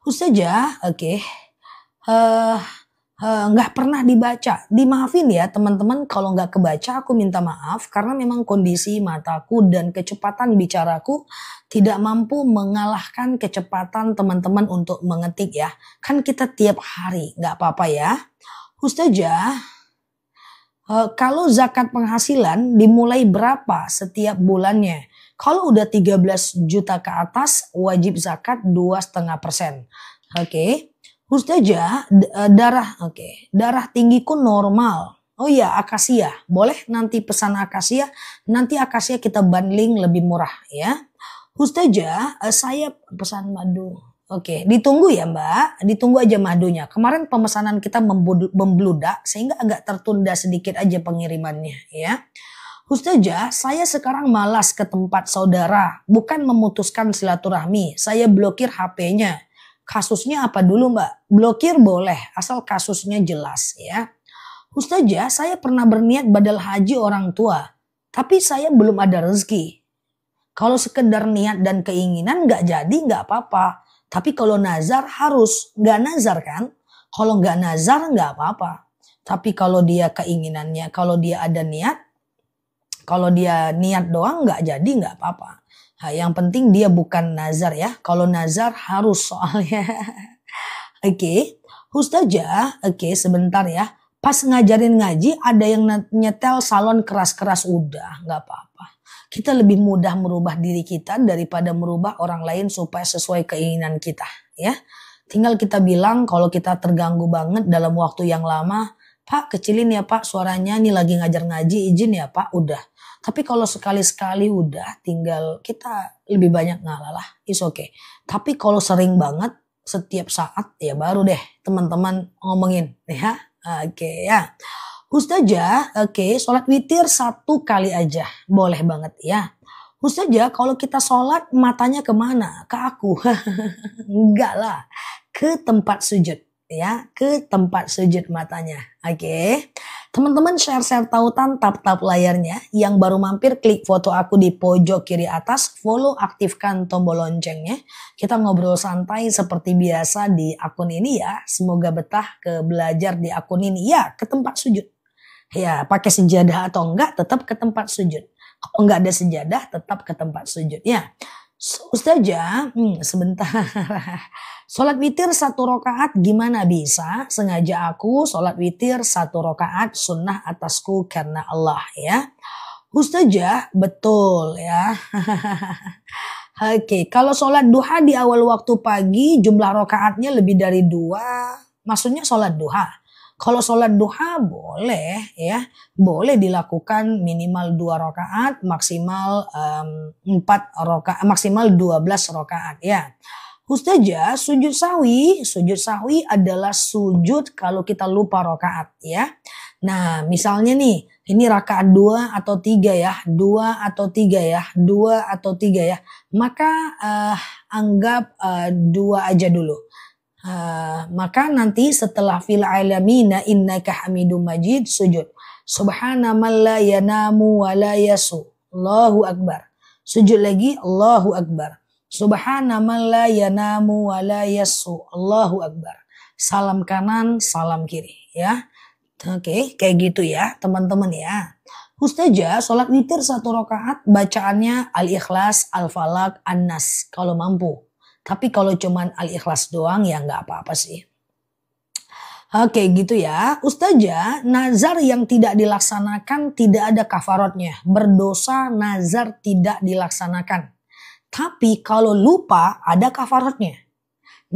ustazah, oke. Eh, nggak pernah dibaca. Dimaafin ya teman-teman kalau nggak kebaca, aku minta maaf karena memang kondisi mataku dan kecepatan bicaraku tidak mampu mengalahkan kecepatan teman-teman untuk mengetik ya. Kan kita tiap hari, nggak apa-apa ya. Ustazah, kalau zakat penghasilan dimulai berapa setiap bulannya? Kalau udah 13 juta ke atas wajib zakat 2,5%. Oke. Ustazah, darah tinggiku normal. Oh iya, akasia. Boleh nanti pesan akasia. Nanti akasia kita bundling lebih murah ya. Ustazah, saya pesan madu. Oke, ditunggu ya Mbak. Ditunggu aja madunya. Kemarin pemesanan kita membludak sehingga agak tertunda sedikit aja pengirimannya ya. Ustazah, saya sekarang malas ke tempat saudara. Bukan memutuskan silaturahmi. Saya blokir HP-nya. Kasusnya apa dulu Mbak? Blokir boleh, asal kasusnya jelas ya. Ustazah, saya pernah berniat badal haji orang tua. Tapi saya belum ada rezeki. Kalau sekedar niat dan keinginan nggak jadi nggak apa-apa. Tapi kalau nazar harus. Nggak nazar kan? Kalau nggak nazar nggak apa-apa. Tapi kalau dia keinginannya, kalau dia ada niat, kalau dia niat doang nggak jadi nggak apa-apa. Nah, yang penting dia bukan nazar ya. Kalau nazar harus soalnya. Oke. Ustazah, oke sebentar ya. Pas ngajarin ngaji ada yang nyetel salon keras-keras udah nggak apa-apa. Kita lebih mudah merubah diri kita daripada merubah orang lain supaya sesuai keinginan kita ya. Tinggal kita bilang kalau kita terganggu banget dalam waktu yang lama, Pak kecilin ya Pak suaranya nih lagi ngajar ngaji izin ya Pak udah. Tapi kalau sekali-sekali udah tinggal kita lebih banyak ngalah lah, is okay. Tapi kalau sering banget setiap saat ya baru deh teman-teman ngomongin ya. Oke ya. Ustazah, oke, sholat witir 1 kali aja. Boleh banget ya. Ustazah, kalau kita sholat matanya kemana? Ke aku. Enggak lah. Ke tempat sujud. Ya, ke tempat sujud matanya. Oke. Teman-teman share-share tautan tap-tap layarnya. Yang baru mampir klik foto aku di pojok kiri atas. Follow, aktifkan tombol loncengnya. Kita ngobrol santai seperti biasa di akun ini ya. Semoga betah ke belajar di akun ini. Ya, ke tempat sujud. Ya, pakai sejadah atau enggak tetap ke tempat sujud. Kalau enggak ada sejadah tetap ke tempat sujud. Ya, Ustazah, sebentar. Sholat witir 1 rakaat gimana bisa? Sengaja aku sholat witir 1 rakaat sunnah atasku karena Allah ya. Ustazah, betul ya. Oke, kalau sholat duha di awal waktu pagi jumlah rakaatnya lebih dari 2. Maksudnya sholat duha. Kalau sholat duha boleh ya, boleh dilakukan minimal 2 rakaat, maksimal 4 rakaat, maksimal 12 rakaat ya. Ustazah, sujud sahwi adalah sujud kalau kita lupa rakaat ya. Nah, misalnya nih, ini rakaat 2 atau 3 ya, 2 atau 3 ya, 2 atau 3 ya. Maka anggap 2 aja dulu. Maka nanti setelah fil alamina innaka hamidum majid sujud. Subhana man la yanamu wa la yasu. Allahu akbar. Sujud lagi Allahu akbar. Subhana man la yanamu wa la yasu. Allahu akbar. Salam kanan, salam kiri ya. Oke, kayak gitu ya teman-teman ya. Ustazah, sholat witir 1 rakaat bacaannya Al-Ikhlas, Al-Falaq, An-Nas kalau mampu. Tapi kalau cuman Al-Ikhlas doang ya nggak apa-apa sih. Oke gitu ya. Ustazah, nazar yang tidak dilaksanakan tidak ada kafaratnya. Berdosa nazar tidak dilaksanakan. Tapi kalau lupa ada kafaratnya.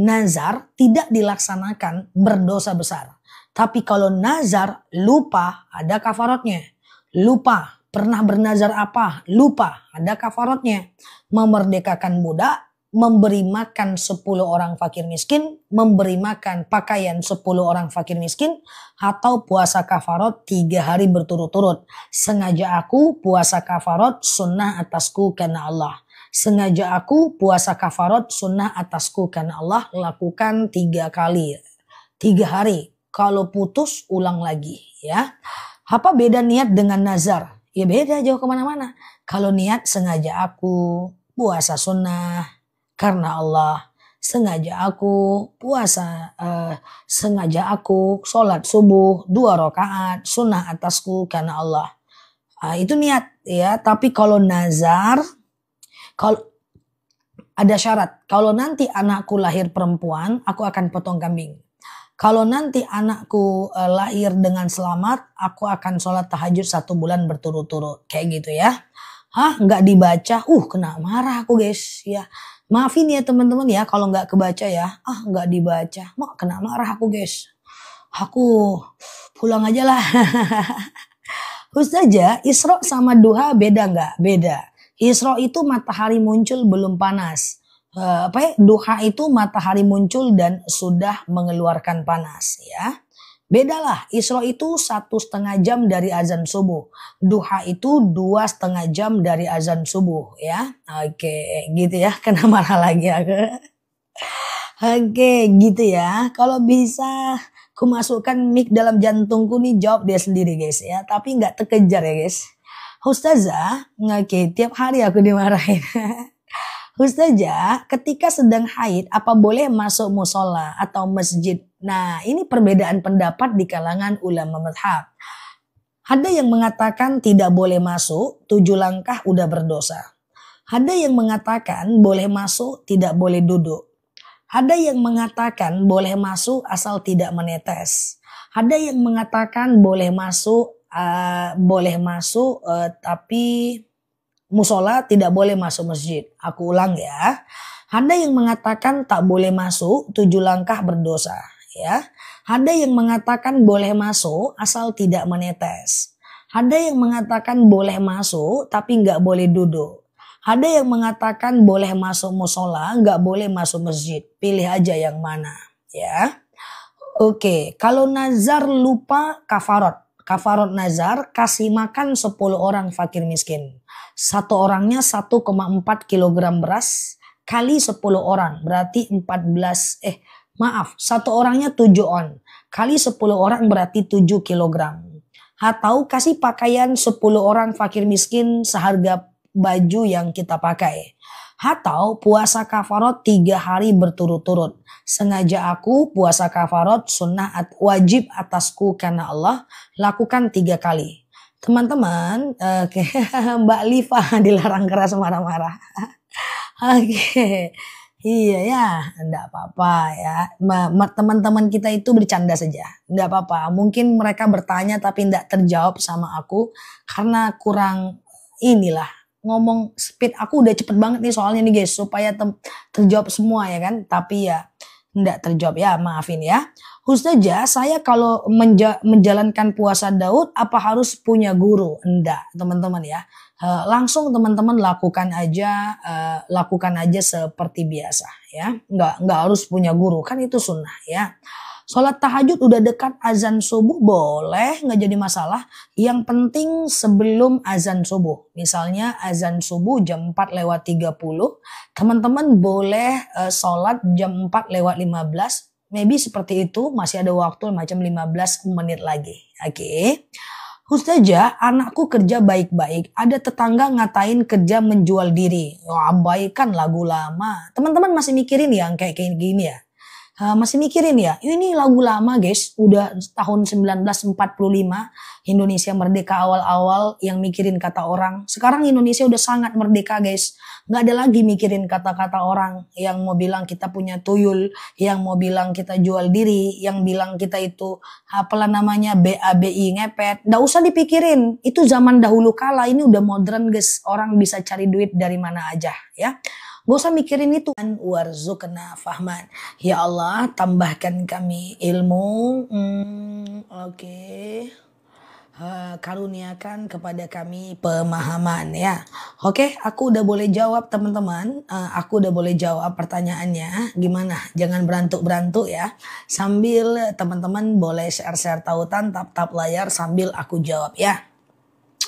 Nazar tidak dilaksanakan berdosa besar. Tapi kalau nazar lupa ada kafaratnya. Lupa, pernah bernazar apa? Lupa, ada kafaratnya. Memerdekakan budak, memberi makan 10 orang fakir miskin, memberi makan pakaian 10 orang fakir miskin, atau puasa kafarat 3 hari berturut-turut. Sengaja aku puasa kafarat sunnah atasku karena Allah. Sengaja aku puasa kafarat sunnah atasku karena Allah lakukan 3 kali. 3 hari. kalau putus ulang lagi ya. Apa beda niat dengan nazar? Ya beda, jauh kemana-mana. Kalau niat sengaja aku puasa sunnah karena Allah, sengaja aku puasa, sengaja aku sholat subuh 2 rakaat sunnah atasku karena Allah. Itu niat ya. Tapi kalau nazar, kalau ada syarat, kalau nanti anakku lahir perempuan, aku akan potong kambing. Kalau nanti anakku lahir dengan selamat, aku akan sholat tahajud 1 bulan berturut-turut. Kayak gitu ya. Nggak dibaca, kena marah aku guys ya. Maafin ya teman-teman ya kalau nggak kebaca ya. Nggak dibaca, kena marah aku guys. Aku pulang aja lah. Ustazah, Isra sama duha beda nggak? Beda. Isra itu matahari muncul belum panas. Duha itu matahari muncul dan sudah mengeluarkan panas ya. Bedalah, Isra itu 1,5 jam dari azan subuh. Duha itu 2,5 jam dari azan subuh ya. Oke, gitu ya. Kena marah lagi aku. Oke, gitu ya. Kalau bisa aku masukkan mic dalam jantungku nih, jawab dia sendiri guys ya. Tapi nggak terkejar ya guys. Ustazah, oke, tiap hari aku dimarahin. Ustazah, ketika sedang haid, apa boleh masuk musola atau masjid? Nah, ini perbedaan pendapat di kalangan ulama mazhab. Ada yang mengatakan tidak boleh masuk, 7 langkah udah berdosa. Ada yang mengatakan boleh masuk, tidak boleh duduk. Ada yang mengatakan boleh masuk asal tidak menetes. Ada yang mengatakan boleh masuk, tapi musola tidak boleh masuk masjid. Aku ulang ya. Ada yang mengatakan tak boleh masuk, 7 langkah berdosa ya. Ada yang mengatakan boleh masuk asal tidak menetes. Ada yang mengatakan boleh masuk tapi nggak boleh duduk. Ada yang mengatakan boleh masuk musola, nggak boleh masuk masjid. Pilih aja yang mana ya. Oke, kalau nazar lupa kafarat. Kafarat nazar, kasih makan 10 orang fakir miskin. Satu orangnya 1,4 kilogram beras kali 10 orang. Berarti satu orangnya 7 on. Kali 10 orang berarti 7 kilogram. Atau kasih pakaian 10 orang fakir miskin seharga baju yang kita pakai. Atau puasa kafarat 3 hari berturut-turut. Sengaja aku puasa kafarat sunnah wajib atasku karena Allah, lakukan 3 kali. Teman-teman, Mbak Liva dilarang keras marah-marah. Oke, iya ya, enggak apa-apa ya. Teman-teman kita itu bercanda saja, enggak apa-apa. Mungkin mereka bertanya tapi enggak terjawab sama aku karena kurang ngomong speed aku udah cepet banget nih soalnya nih guys supaya terjawab semua ya kan. Tapi ya enggak terjawab ya, maafin ya. Ustazah, saya kalau menjalankan puasa Daud apa harus punya guru? Enggak, teman-teman ya. Langsung teman-teman lakukan aja seperti biasa ya. Enggak harus punya guru, kan itu sunnah ya. Sholat tahajud udah dekat azan subuh boleh, nggak jadi masalah. Yang penting sebelum azan subuh. Misalnya azan subuh jam 4:30, teman-teman boleh sholat jam 4:15. Maybe seperti itu, masih ada waktu macam 15 menit lagi. Oke. Ustazah, anakku kerja baik-baik. Ada tetangga ngatain kerja menjual diri. Abaikan lagu lama. Teman-teman masih mikirin yang kayak gini ya? Masih mikirin ya, ini lagu lama guys, udah tahun 1945, Indonesia merdeka awal-awal yang mikirin kata orang. Sekarang Indonesia udah sangat merdeka guys, nggak ada lagi mikirin kata-kata orang yang mau bilang kita punya tuyul, yang mau bilang kita jual diri, yang bilang kita itu BABI ngepet. Nggak usah dipikirin, itu zaman dahulu kala, ini udah modern guys, orang bisa cari duit dari mana aja ya. Gak usah mikirin itu. Warzuqna fahman. Ya Allah, tambahkan kami ilmu. Oke. Karuniakan kepada kami pemahaman ya. Oke, aku udah boleh jawab teman-teman. Aku udah boleh jawab pertanyaannya. Gimana? Jangan berantuk-berantuk ya. Sambil teman-teman boleh share-share tautan, tap-tap layar sambil aku jawab ya.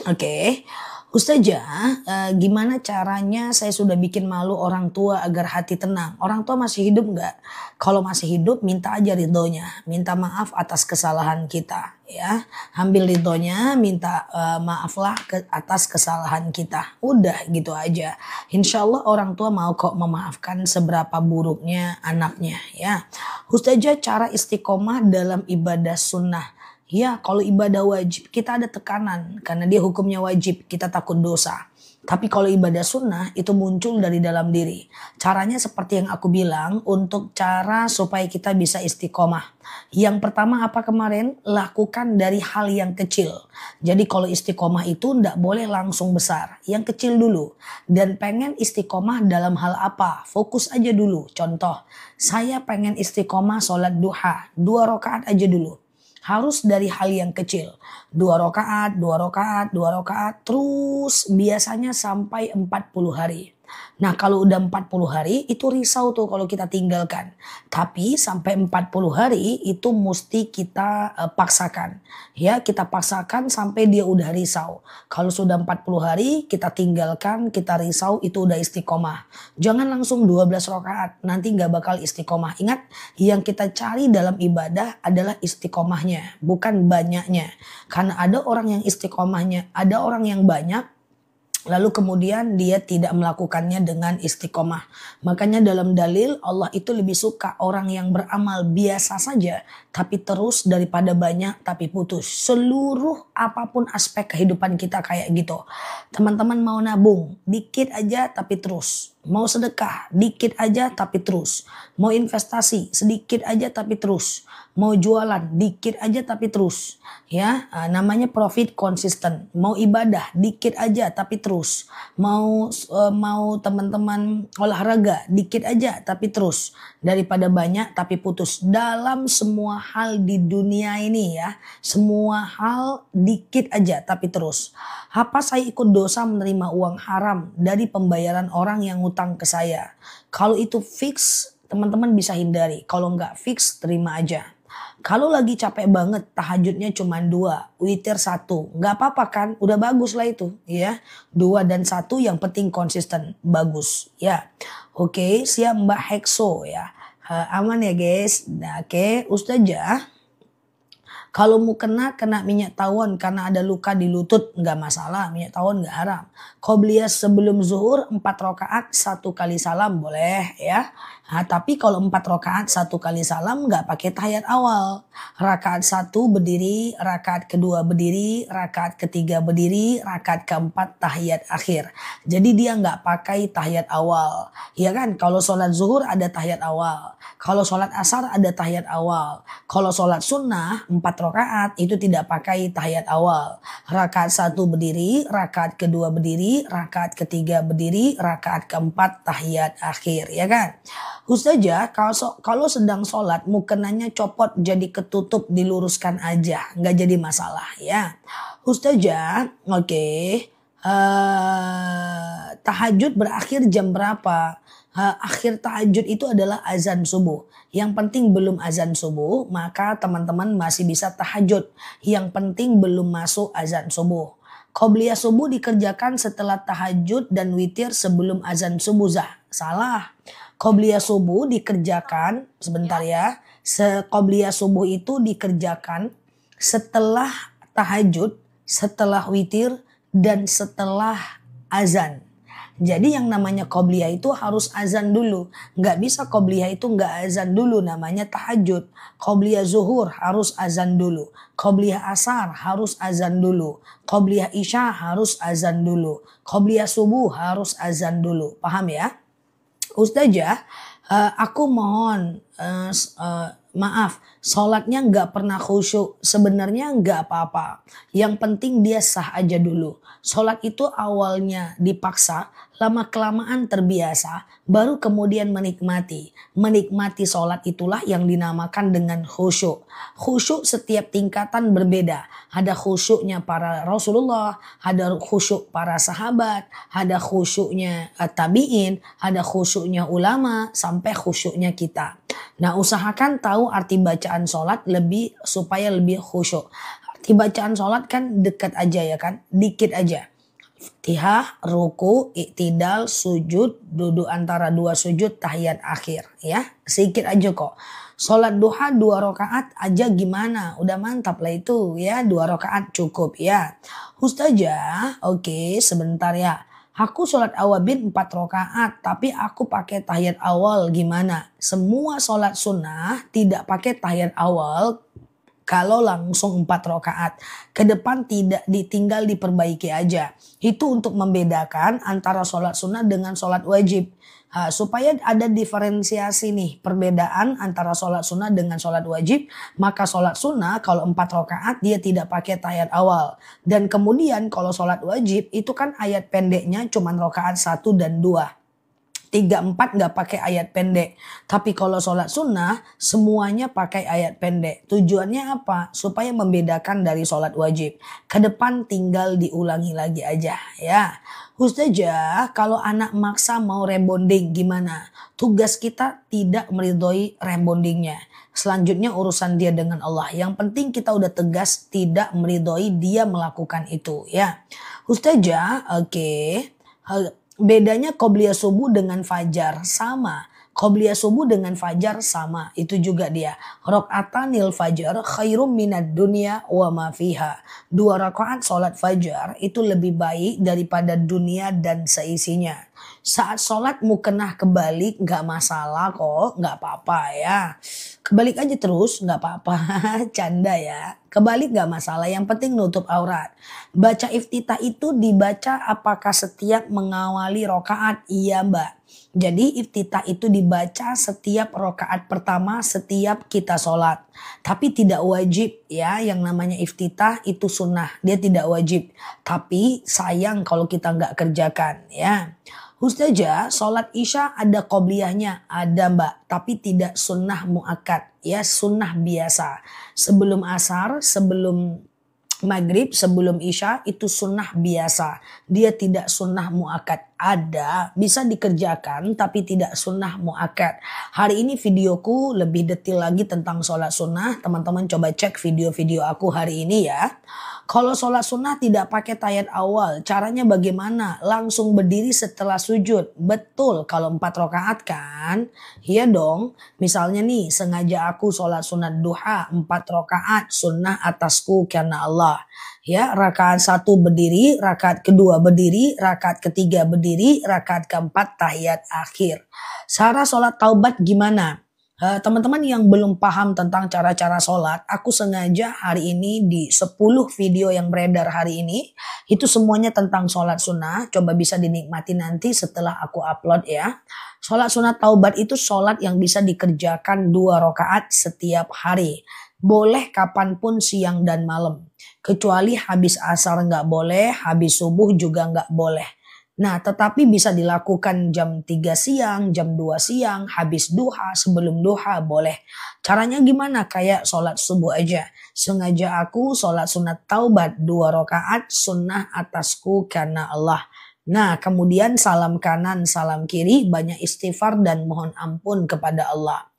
Oke. Ustazah, gimana caranya saya sudah bikin malu orang tua agar hati tenang? Orang tua masih hidup nggak? Kalau masih hidup, minta aja ridhonya, minta maaf atas kesalahan kita, ya. Ambil ridhonya, minta maaflah atas kesalahan kita. Udah gitu aja. Insya Allah orang tua mau kok memaafkan seberapa buruknya anaknya, ya. Ustazah, cara istiqomah dalam ibadah sunnah. Ya, kalau ibadah wajib kita ada tekanan karena dia hukumnya wajib, kita takut dosa. Tapi kalau ibadah sunnah itu muncul dari dalam diri. Caranya seperti yang aku bilang untuk cara supaya kita bisa istiqomah. Yang pertama apa kemarin? Lakukan dari hal yang kecil. Jadi kalau istiqomah itu ndak boleh langsung besar. Yang kecil dulu. Dan pengen istiqomah dalam hal apa? Fokus aja dulu. Contoh, saya pengen istiqomah sholat duha. 2 rakaat aja dulu. Harus dari hal yang kecil. 2 rakaat, 2 rakaat, 2 rakaat. Terus biasanya sampai 40 hari. Nah kalau udah 40 hari itu risau tuh kalau kita tinggalkan. Tapi sampai 40 hari itu mesti kita paksakan. Ya kita paksakan sampai dia udah risau. Kalau sudah 40 hari kita tinggalkan, kita risau itu udah istiqomah. Jangan langsung 12 rakaat, nanti gak bakal istiqomah. Ingat yang kita cari dalam ibadah adalah istiqomahnya, bukan banyaknya. Karena ada orang yang istiqomahnya, ada orang yang banyak. Lalu kemudian dia tidak melakukannya dengan istiqomah. Makanya dalam dalil Allah itu lebih suka orang yang beramal biasa saja tapi terus daripada banyak tapi putus. Seluruh apapun aspek kehidupan kita kayak gitu. Teman-teman mau nabung dikit aja tapi terus. Mau sedekah dikit aja tapi terus. Mau investasi sedikit aja tapi terus. Mau jualan dikit aja tapi terus. Ya, namanya profit konsisten. Mau ibadah dikit aja tapi terus. Mau teman-teman olahraga dikit aja tapi terus. Daripada banyak tapi putus. Dalam semua hal di dunia ini ya, semua hal dikit aja tapi terus. Apa saya ikut dosa menerima uang haram dari pembayaran orang yang utang ke saya? Kalau itu fix, teman-teman bisa hindari. Kalau nggak fix, terima aja. Kalau lagi capek banget, tahajudnya cuma 2, witir 1. Nggak apa-apa kan, udah bagus lah itu. Ya, 2 dan 1 yang penting konsisten, bagus. Ya, oke, siap Mbak Hekso ya. Aman ya guys. Nah, oke, Ustazah. Kalau mau kena minyak tawon karena ada luka di lutut nggak masalah, minyak tawon nggak haram. Qobliyah sebelum zuhur 4 rakaat 1 kali salam boleh ya. Nah, tapi kalau 4 rakaat 1 kali salam nggak pakai tahiyat awal. Rakaat 1 berdiri, rakaat kedua berdiri, rakaat ketiga berdiri, rakaat keempat tahiyat akhir. Jadi dia nggak pakai tahiyat awal. Ya kan, kalau sholat zuhur ada tahiyat awal. Kalau sholat asar ada tahiyat awal. Kalau sholat sunnah 4 rakaat itu tidak pakai tahiyat awal. Rakaat 1 berdiri, rakaat kedua berdiri, rakaat ketiga berdiri, rakaat keempat tahiyat akhir, ya kan? Ustazah, kalau sedang sholat mukenanya copot jadi ketutup, diluruskan aja, nggak jadi masalah ya. Ustazah, oke. Tahajud berakhir jam berapa? Akhir tahajud itu adalah azan subuh. Yang penting belum azan subuh, maka teman-teman masih bisa tahajud. Yang penting belum masuk azan subuh. Qobliyah subuh dikerjakan setelah tahajud dan witir sebelum azan subuh. Salah. Qobliyah subuh dikerjakan, sebentar ya. Qobliyah subuh itu dikerjakan setelah tahajud, setelah witir, dan setelah azan. Jadi yang namanya qobliyah itu harus azan dulu. Nggak bisa qobliyah itu nggak azan dulu, namanya tahajud. Qobliyah zuhur harus azan dulu. Qobliyah asar harus azan dulu. Qobliyah isya harus azan dulu. Qobliyah subuh harus azan dulu. Paham ya? Ustazah, aku mohon maaf, sholatnya nggak pernah khusyuk. Sebenarnya nggak apa-apa. Yang penting dia sah aja dulu. Sholat itu awalnya dipaksa, lama kelamaan terbiasa, baru kemudian menikmati. Menikmati sholat itulah yang dinamakan dengan khusyuk. Khusyuk setiap tingkatan berbeda. Ada khusyuknya para Rasulullah, ada khusyuk para sahabat, ada khusyuknya tabi'in, ada khusyuknya ulama, sampai khusyuknya kita. Nah, usahakan tahu arti bacaan sholat supaya lebih khusyuk. Arti bacaan sholat kan dekat aja ya kan, dikit aja. Iftihah, ruku, iktidal, sujud, duduk antara dua sujud, tahiyat akhir ya. Sedikit aja kok. Sholat duha 2 rakaat aja gimana? Udah mantap lah itu ya, 2 rakaat cukup ya. Ustazah, oke sebentar ya. Aku sholat awabin 4 rakaat tapi aku pakai tahiyat awal gimana? Semua sholat sunnah tidak pakai tahiyat awal. Kalau langsung 4 rakaat ke depan tidak ditinggal diperbaiki aja. Itu untuk membedakan antara sholat sunnah dengan sholat wajib. Supaya ada diferensiasi nih perbedaan antara sholat sunnah dengan sholat wajib. Maka sholat sunnah kalau 4 rakaat dia tidak pakai tahiyat awal. Dan kemudian kalau sholat wajib itu kan ayat pendeknya cuma rakaat 1 dan 2. 3, 4 nggak pakai ayat pendek. Tapi kalau sholat sunnah semuanya pakai ayat pendek. Tujuannya apa? Supaya membedakan dari sholat wajib. Ke depan tinggal diulangi lagi aja ya. Ustazah, kalau anak maksa mau rebonding gimana? Tugas kita tidak meridhoi rebondingnya. Selanjutnya urusan dia dengan Allah. Yang penting kita udah tegas tidak meridhoi dia melakukan itu ya. Ustazah, oke. Bedanya qobliyah subuh dengan fajar sama. Qobliyah subuh dengan fajar sama. Itu juga dia. Rok'atanil fajar khairum minad dunya wa ma fiha. 2 rakaat sholat fajar itu lebih baik daripada dunia dan seisinya. Saat sholat mukenah kebalik gak masalah kok. Gak apa-apa ya. Kebalik aja terus gak apa-apa. Canda ya. Kebalik gak masalah, yang penting nutup aurat. Baca iftitah itu dibaca apakah setiap mengawali rokaat? Iya mbak. Jadi iftitah itu dibaca setiap rokaat pertama setiap kita sholat. Tapi tidak wajib ya, yang namanya iftitah itu sunnah. Dia tidak wajib. Tapi sayang kalau kita nggak kerjakan ya. Ustazah, sholat isya ada qobliyahnya, ada mbak, tapi tidak sunnah muakkad, ya sunnah biasa. Sebelum asar, sebelum maghrib, sebelum isya itu sunnah biasa. Dia tidak sunnah muakkad. Ada, bisa dikerjakan tapi tidak sunnah muakkad. Hari ini videoku lebih detail lagi tentang sholat sunnah. Teman-teman coba cek video-video aku hari ini ya. Kalau sholat sunnah tidak pakai tahiyat awal, caranya bagaimana? Langsung berdiri setelah sujud. Betul, kalau 4 rakaat kan? Iya dong. Misalnya nih, sengaja aku sholat sunat duha 4 rakaat, sunnah atasku karena Allah. Ya, rakaat 1 berdiri, rakaat kedua berdiri, rakaat ketiga berdiri, rakaat keempat tahiyat akhir. Cara sholat taubat gimana? Teman-teman yang belum paham tentang cara-cara sholat, aku sengaja hari ini di 10 video yang beredar hari ini, itu semuanya tentang sholat sunnah. Coba bisa dinikmati nanti setelah aku upload ya. Sholat sunnah taubat itu sholat yang bisa dikerjakan 2 rakaat setiap hari. Boleh kapanpun siang dan malam. Kecuali habis asar nggak boleh, habis subuh juga nggak boleh. Nah, tetapi bisa dilakukan jam 3 siang, jam 2 siang, habis duha, sebelum duha boleh. Caranya gimana? Kayak sholat subuh aja. Sengaja aku sholat sunat taubat 2 rakaat sunnah atasku karena Allah. Nah, kemudian salam kanan, salam kiri, banyak istighfar dan mohon ampun kepada Allah.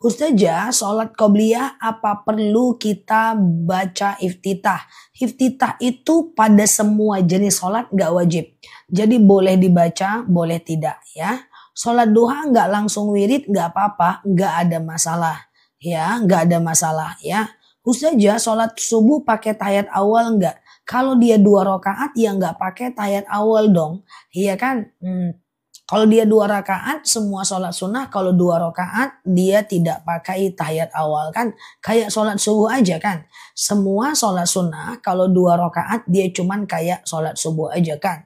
Ustazah, sholat qobliyah apa perlu kita baca iftitah? Iftitah itu pada semua jenis sholat gak wajib. Jadi boleh dibaca, boleh tidak ya. Sholat duha gak langsung wirid gak apa-apa, gak ada masalah. Ya, gak ada masalah ya. Ustazah, sholat subuh pakai tahiyat awal gak? Kalau dia 2 rakaat ya gak pakai tahiyat awal dong. Iya kan? Kalau dia 2 rakaat semua sholat sunnah, kalau 2 rakaat dia tidak pakai tahiyat awal kan. Kayak sholat subuh aja kan. Semua sholat sunnah kalau 2 rakaat dia cuman kayak sholat subuh aja kan.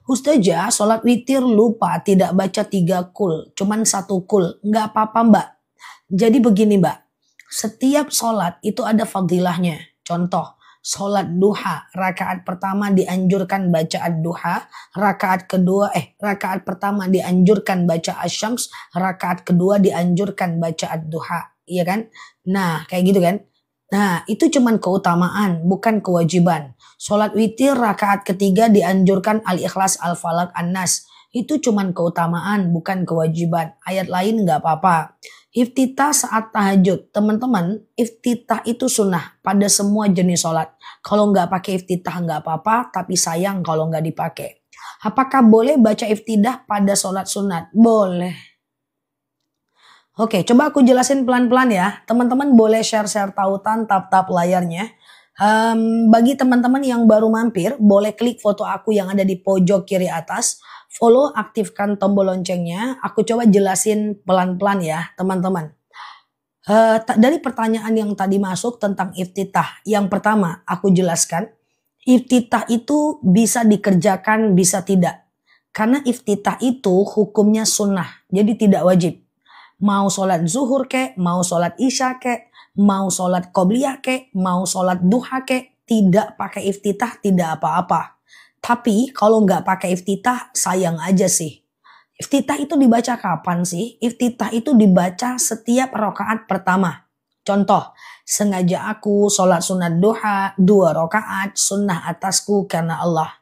Ustazah, sholat witir lupa tidak baca 3 kul, cuman 1 kul. Nggak apa-apa mbak. Jadi begini mbak, setiap sholat itu ada fadilahnya. Contoh. Sholat duha, rakaat pertama dianjurkan baca ad-duha, rakaat pertama dianjurkan baca asyams, rakaat kedua dianjurkan baca ad-duha, iya kan? Nah, kayak gitu kan? Nah, itu cuman keutamaan, bukan kewajiban. Sholat witir rakaat ketiga dianjurkan al-ikhlas, al-falak, an-nas. Itu cuman keutamaan, bukan kewajiban. Ayat lain nggak apa-apa. Iftitah saat tahajud. Teman-teman, iftitah itu sunnah pada semua jenis sholat. Kalau nggak pakai iftitah nggak apa-apa, tapi sayang kalau nggak dipakai. Apakah boleh baca iftidah pada sholat sunat? Boleh. Oke, coba aku jelasin pelan-pelan ya. Teman-teman boleh share-share tautan, tap-tap layarnya. Bagi teman-teman yang baru mampir, boleh klik foto aku yang ada di pojok kiri atas. Follow, aktifkan tombol loncengnya. Aku coba jelasin pelan-pelan ya teman-teman. Dari pertanyaan yang tadi masuk tentang iftitah. Yang pertama aku jelaskan. Iftitah itu bisa dikerjakan, bisa tidak. Karena iftitah itu hukumnya sunnah. Jadi tidak wajib. Mau sholat zuhur kek, mau sholat isya kek, mau sholat qobliyah kek, mau sholat duha kek, tidak pakai iftitah tidak apa-apa. Tapi kalau nggak pakai iftitah sayang aja sih. Iftitah itu dibaca kapan sih? Iftitah itu dibaca setiap rakaat pertama. Contoh, sengaja aku sholat sunat duha 2 rakaat sunnah atasku karena Allah.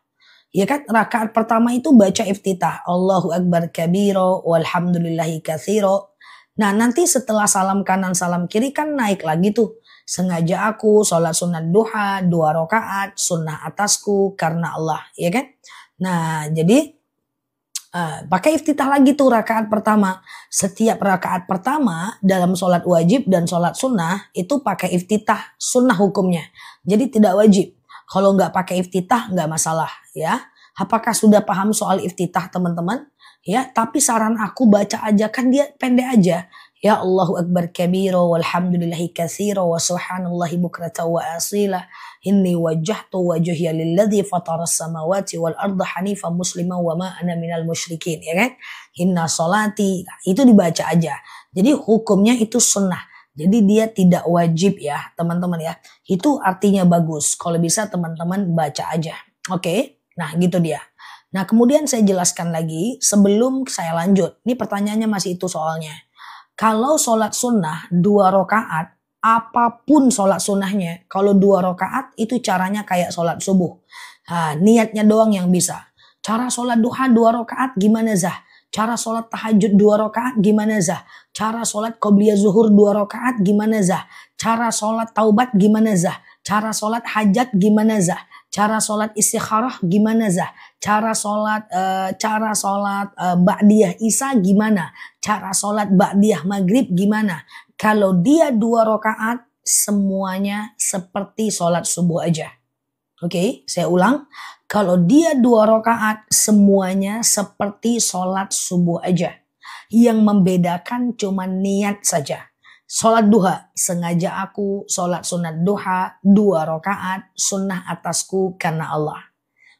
Ya kan, rakaat pertama itu baca iftitah. Allahu Akbar kabiro walhamdulillahi katsiro. Nah nanti setelah salam kanan salam kiri kan naik lagi tuh. Sengaja aku sholat sunat duha 2 rakaat sunnah atasku karena Allah. Ya kan. Nah jadi pakai iftitah lagi tuh rakaat pertama. Setiap rakaat pertama dalam sholat wajib dan sholat sunnah itu pakai iftitah sunnah hukumnya. Jadi tidak wajib. Kalau nggak pakai iftitah nggak masalah ya. Apakah sudah paham soal iftitah teman-teman? Ya, tapi saran aku baca aja kan dia pendek aja. Ya Allahu Akbar kabiro walhamdulillahi katsiro wa subhanallahi bukrata wa asila. Inni wajjahtu wajhiya lilladzi fataras samawati wal arda hanifan musliman wa ma ana minal musyrikin, ya kan? Inna sholati, itu dibaca aja. Jadi hukumnya itu sunnah. Jadi dia tidak wajib ya teman-teman ya. Itu artinya bagus. Kalau bisa teman-teman baca aja. Oke? Nah gitu dia. Nah kemudian saya jelaskan lagi sebelum saya lanjut. Ini pertanyaannya masih itu soalnya. Kalau sholat sunnah 2 rakaat, apapun sholat sunnahnya. Kalau 2 rakaat itu caranya kayak sholat subuh. Nah, niatnya doang yang bisa. Cara sholat duha 2 rakaat gimana Zah? Cara sholat tahajud 2 rakaat gimana Zah? Cara sholat qobliyah zuhur 2 rakaat gimana Zah? Cara sholat taubat gimana Zah? Cara sholat hajat gimana Zah? Cara sholat istikharah gimana Zah? Cara sholat ba'diyah isya gimana? Cara sholat ba'diyah maghrib gimana? Kalau dia 2 rakaat semuanya seperti sholat subuh aja. Oke, saya ulang. Kalau dia 2 rakaat semuanya seperti sholat subuh aja. Yang membedakan cuma niat saja. Sholat duha, sengaja aku sholat sunat duha 2 rakaat sunnah atasku karena Allah.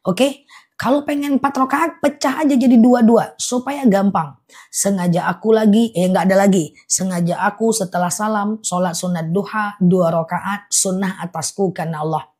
Oke, kalau pengen 4 rakaat pecah aja jadi 2-2 supaya gampang. Sengaja aku lagi, nggak ada lagi. Sengaja aku setelah salam sholat sunat duha 2 rakaat sunnah atasku karena Allah.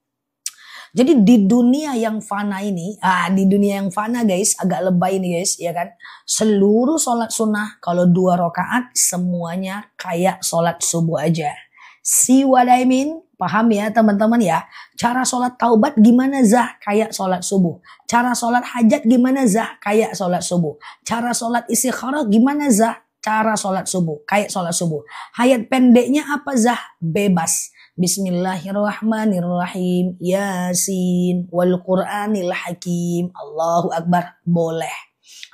Jadi di dunia yang fana ini, di dunia yang fana guys, agak lebay nih guys, ya kan. Seluruh sholat sunnah kalau 2 rakaat semuanya kayak sholat subuh aja. See what I mean? Paham ya teman-teman ya? Cara sholat taubat gimana Zah? Kayak sholat subuh. Cara sholat hajat gimana Zah? Kayak sholat subuh. Cara sholat istikharah gimana Zah? Cara sholat subuh. Kayak sholat subuh. Hayat pendeknya apa Zah? Bebas. Bismillahirrahmanirrahim. Yasin wal Qur'anil Hakim. Allahu Akbar. Boleh.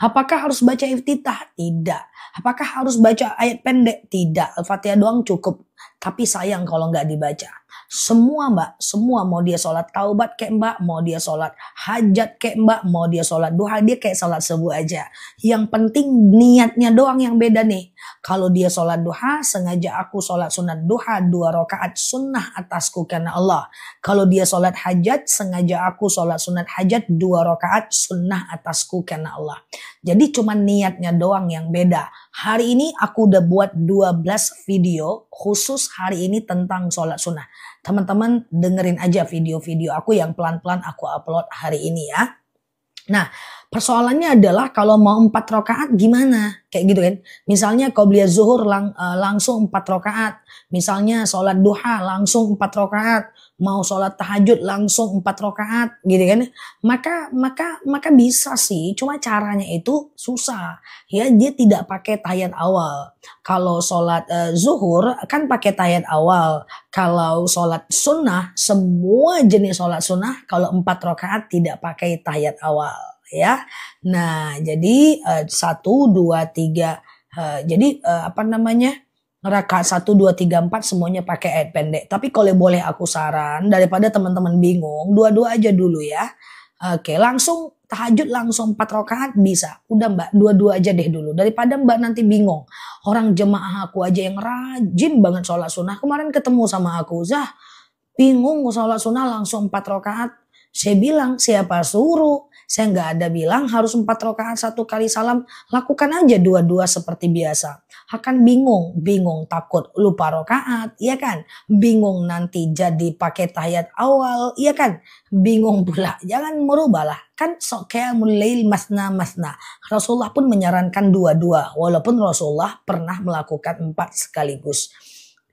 Apakah harus baca iftitah? Tidak. Apakah harus baca ayat pendek? Tidak. Al-Fatihah doang cukup. Tapi sayang kalau nggak dibaca. Semua mbak, semua mau dia sholat taubat kayak mbak, mau dia sholat hajat kayak mbak, mau dia sholat duha, dia kayak sholat subuh aja. Yang penting niatnya doang yang beda nih. Kalau dia sholat duha, sengaja aku sholat sunat duha 2 rakaat sunnah atasku karena Allah. Kalau dia sholat hajat, sengaja aku sholat sunat hajat 2 rakaat sunnah atasku karena Allah. Jadi cuma niatnya doang yang beda. Hari ini aku udah buat 12 video khusus hari ini tentang sholat sunnah. Teman-teman dengerin aja video-video aku yang pelan-pelan aku upload hari ini ya. Nah persoalannya adalah kalau mau 4 rakaat gimana? Kayak gitu kan. Misalnya qobliyah zuhur langsung 4 rakaat. Misalnya sholat duha langsung 4 rakaat. Mau sholat tahajud langsung 4 rakaat gitu kan. Maka bisa sih. Cuma caranya itu susah. Ya dia tidak pakai tahiyat awal. Kalau sholat zuhur kan pakai tahiyat awal. Kalau sholat sunnah, semua jenis sholat sunnah kalau 4 rakaat tidak pakai tahiyat awal. ya. Nah, jadi 1, 2, 3. Jadi rakaat 1, 2, 3, 4 semuanya pakai ayat pendek. Tapi kalau boleh aku saran, daripada teman-teman bingung, dua-dua aja dulu ya. Oke, langsung tahajud langsung 4 rakaat bisa. Udah Mbak, dua-dua aja deh dulu. Daripada Mbak nanti bingung. Orang jemaah aku aja yang rajin banget sholat sunnah. Kemarin ketemu sama aku, Zah, bingung sholat sunnah langsung 4 rakaat. Saya bilang, siapa suruh? Saya nggak ada bilang harus 4 rakaat 1 kali salam. Lakukan aja dua-dua seperti biasa. Akan bingung takut lupa rakaat, ya kan? Bingung nanti jadi pakai tahiyat awal, ya kan? Bingung pula, jangan merubah lah. Kan qiyamul lail masna. Rasulullah pun menyarankan dua-dua, walaupun Rasulullah pernah melakukan 4 sekaligus.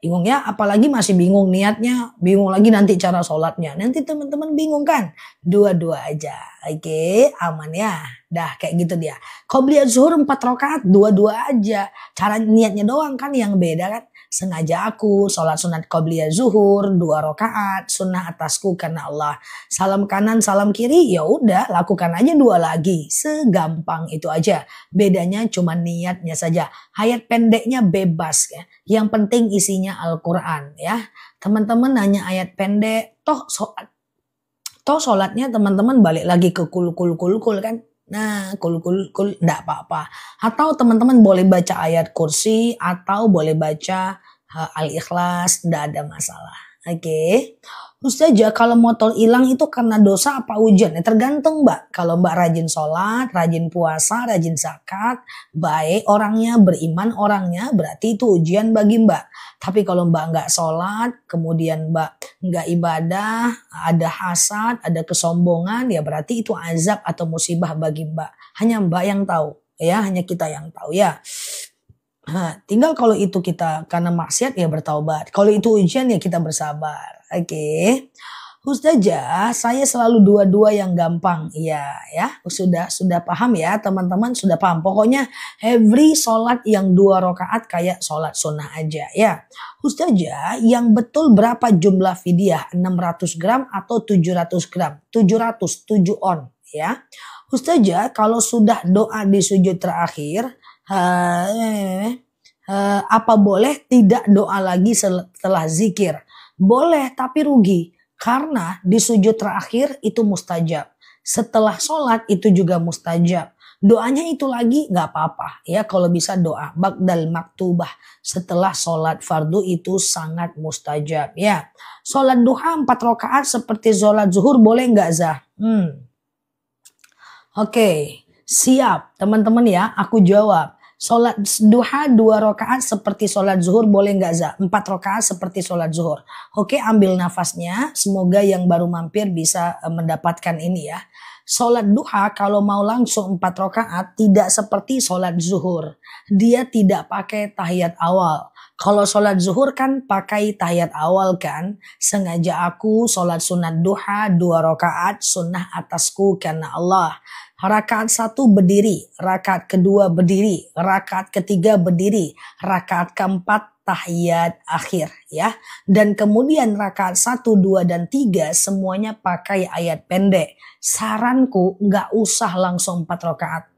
Bingung ya, apalagi masih bingung niatnya, bingung lagi nanti cara sholatnya. Nanti teman-teman bingung kan? Dua-dua aja. Oke, aman ya. Dah kayak gitu dia. Qobliyah zuhur 4 rakaat, dua-dua aja. Cara niatnya doang kan yang beda kan? Sengaja aku sholat sunat qobliyah zuhur 2 rakaat, sunnah atasku karena Allah. Salam kanan, salam kiri, ya udah lakukan aja 2 lagi. Segampang itu aja. Bedanya cuma niatnya saja. Ayat pendeknya bebas ya. Yang penting isinya Al-Quran ya. Teman-teman nanya ayat pendek, toh sholatnya teman-teman balik lagi ke kul kan. Nah, kul enggak apa-apa. Atau teman-teman boleh baca ayat kursi atau boleh baca Al-Ikhlas, enggak ada masalah. Oke. Ustazah, kalau motor hilang itu karena dosa apa hujan? Ya tergantung Mbak. Kalau Mbak rajin sholat, rajin puasa, rajin zakat, baik orangnya, beriman orangnya, berarti itu ujian bagi Mbak. Tapi kalau Mbak nggak sholat, kemudian Mbak nggak ibadah, ada hasad, ada kesombongan, ya berarti itu azab atau musibah bagi Mbak. Hanya Mbak yang tahu, ya, hanya kita yang tahu ya. Tinggal kalau itu kita karena maksiat ya bertaubat. Kalau itu ujian ya kita bersabar. Oke. Ustazah, saya selalu dua-dua yang gampang. Iya ya, sudah paham ya teman-teman, sudah paham. Pokoknya every sholat yang 2 rakaat kayak sholat sunnah aja ya. Ustazah, yang betul berapa jumlah fidyah? 600 gram atau 700 gram? 700, 7 on ya. Ustazah, kalau sudah doa di sujud terakhir, apa boleh tidak doa lagi setelah zikir? Boleh, tapi rugi. Karena di sujud terakhir itu mustajab. Setelah sholat itu juga mustajab. Doanya itu lagi gak apa-apa. Ya, kalau bisa doa ba'dal maktubah. Setelah sholat fardu itu sangat mustajab. Ya, sholat duha 4 rakaat seperti sholat zuhur boleh gak Zah? Oke, siap teman-teman ya, aku jawab. Sholat duha 2 rakaat seperti sholat zuhur boleh nggak Za? 4 rakaat seperti sholat zuhur. Oke, ambil nafasnya. Semoga yang baru mampir bisa mendapatkan ini ya. Sholat duha kalau mau langsung 4 rakaat tidak seperti sholat zuhur. Dia tidak pakai tahiyat awal. Kalau sholat zuhur kan pakai tahiyat awal kan. Sengaja aku sholat sunat duha 2 rakaat sunnah atasku karena Allah. Rakaat 1 berdiri, rakaat kedua berdiri, rakaat ketiga berdiri, rakaat keempat tahiyat akhir ya. Dan kemudian rakaat 1, 2, dan 3 semuanya pakai ayat pendek. Saranku nggak usah langsung 4 rakaat.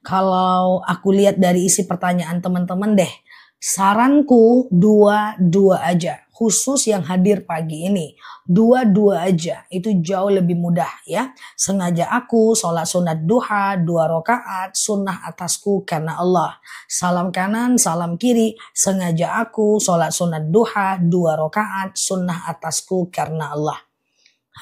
Kalau aku lihat dari isi pertanyaan teman-teman deh, saranku 2 aja. Khusus yang hadir pagi ini, 2 aja, itu jauh lebih mudah ya. Sengaja aku sholat sunat duha 2 rakaat sunnah atasku karena Allah. Salam kanan, salam kiri, sengaja aku sholat sunat duha 2 rakaat sunnah atasku karena Allah.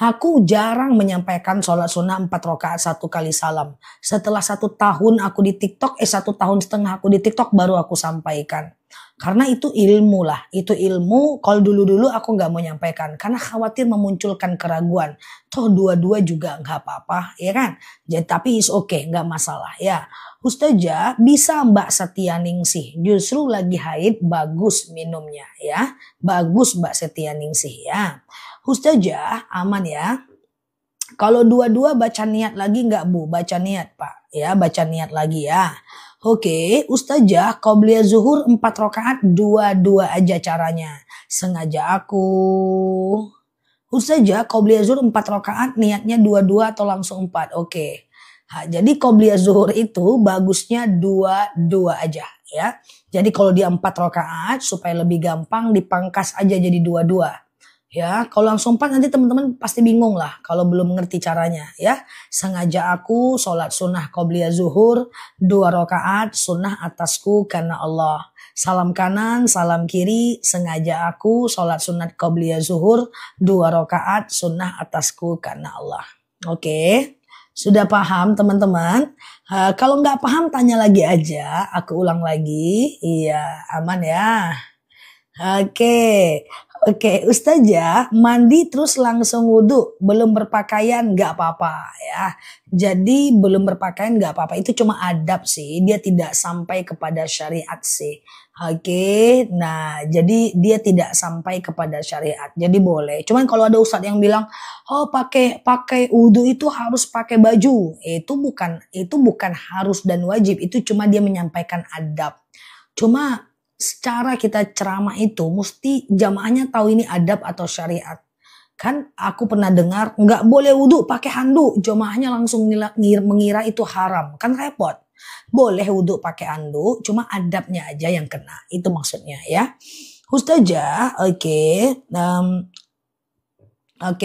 Aku jarang menyampaikan sholat sunnah 4 rakaat 1 kali salam. Setelah 1 tahun aku di TikTok, 1 tahun setengah aku di TikTok baru aku sampaikan. Karena itu ilmu lah, itu ilmu. Kalau dulu-dulu aku nggak mau nyampaikan karena khawatir memunculkan keraguan. Toh 2 juga nggak apa-apa, ya kan? Jadi tapi is okay, nggak masalah ya. Ustazah, bisa Mbak Setianingsih, justru lagi haid bagus minumnya ya. Bagus Mbak Setianingsih ya. Ustazah, aman ya. Kalau 2 baca niat lagi nggak Bu? Baca niat Pak ya, baca niat lagi ya. Oke, Ustazah, qobliyah zuhur 4 rakaat 2 aja caranya. Sengaja aku. Ustazah, qobliyah zuhur 4 rakaat niatnya 2 atau langsung 4? Oke. Jadi qobliyah zuhur itu bagusnya dua aja ya. Jadi kalau dia 4 rakaat supaya lebih gampang dipangkas aja jadi dua. Ya, kalau langsung 4 nanti teman-teman pasti bingung lah kalau belum ngerti caranya ya. Sengaja aku sholat sunnah qobliyah zuhur 2 rakaat sunnah atasku karena Allah. Salam kanan, salam kiri, sengaja aku sholat sunat qobliyah zuhur 2 rakaat sunnah atasku karena Allah. Oke, sudah paham teman-teman? Kalau nggak paham tanya lagi aja, aku ulang lagi. Iya, aman ya. Oke, Ustazah mandi terus langsung wudhu, belum berpakaian nggak apa-apa ya. Jadi belum berpakaian nggak apa-apa, itu cuma adab sih, dia tidak sampai kepada syariat sih. Nah jadi dia tidak sampai kepada syariat, jadi boleh. Cuman kalau ada ustadz yang bilang, oh pakai wudhu itu harus pakai baju, itu bukan harus dan wajib, itu cuma dia menyampaikan adab. Cuma secara kita ceramah itu mesti jamaahnya tahu ini adab atau syariat. Kan aku pernah dengar nggak boleh wudhu pakai handuk, jamaahnya langsung mengira itu haram, kan repot. Boleh wudhu pakai handuk, cuma adabnya aja yang kena, itu maksudnya ya. Ustazah, oke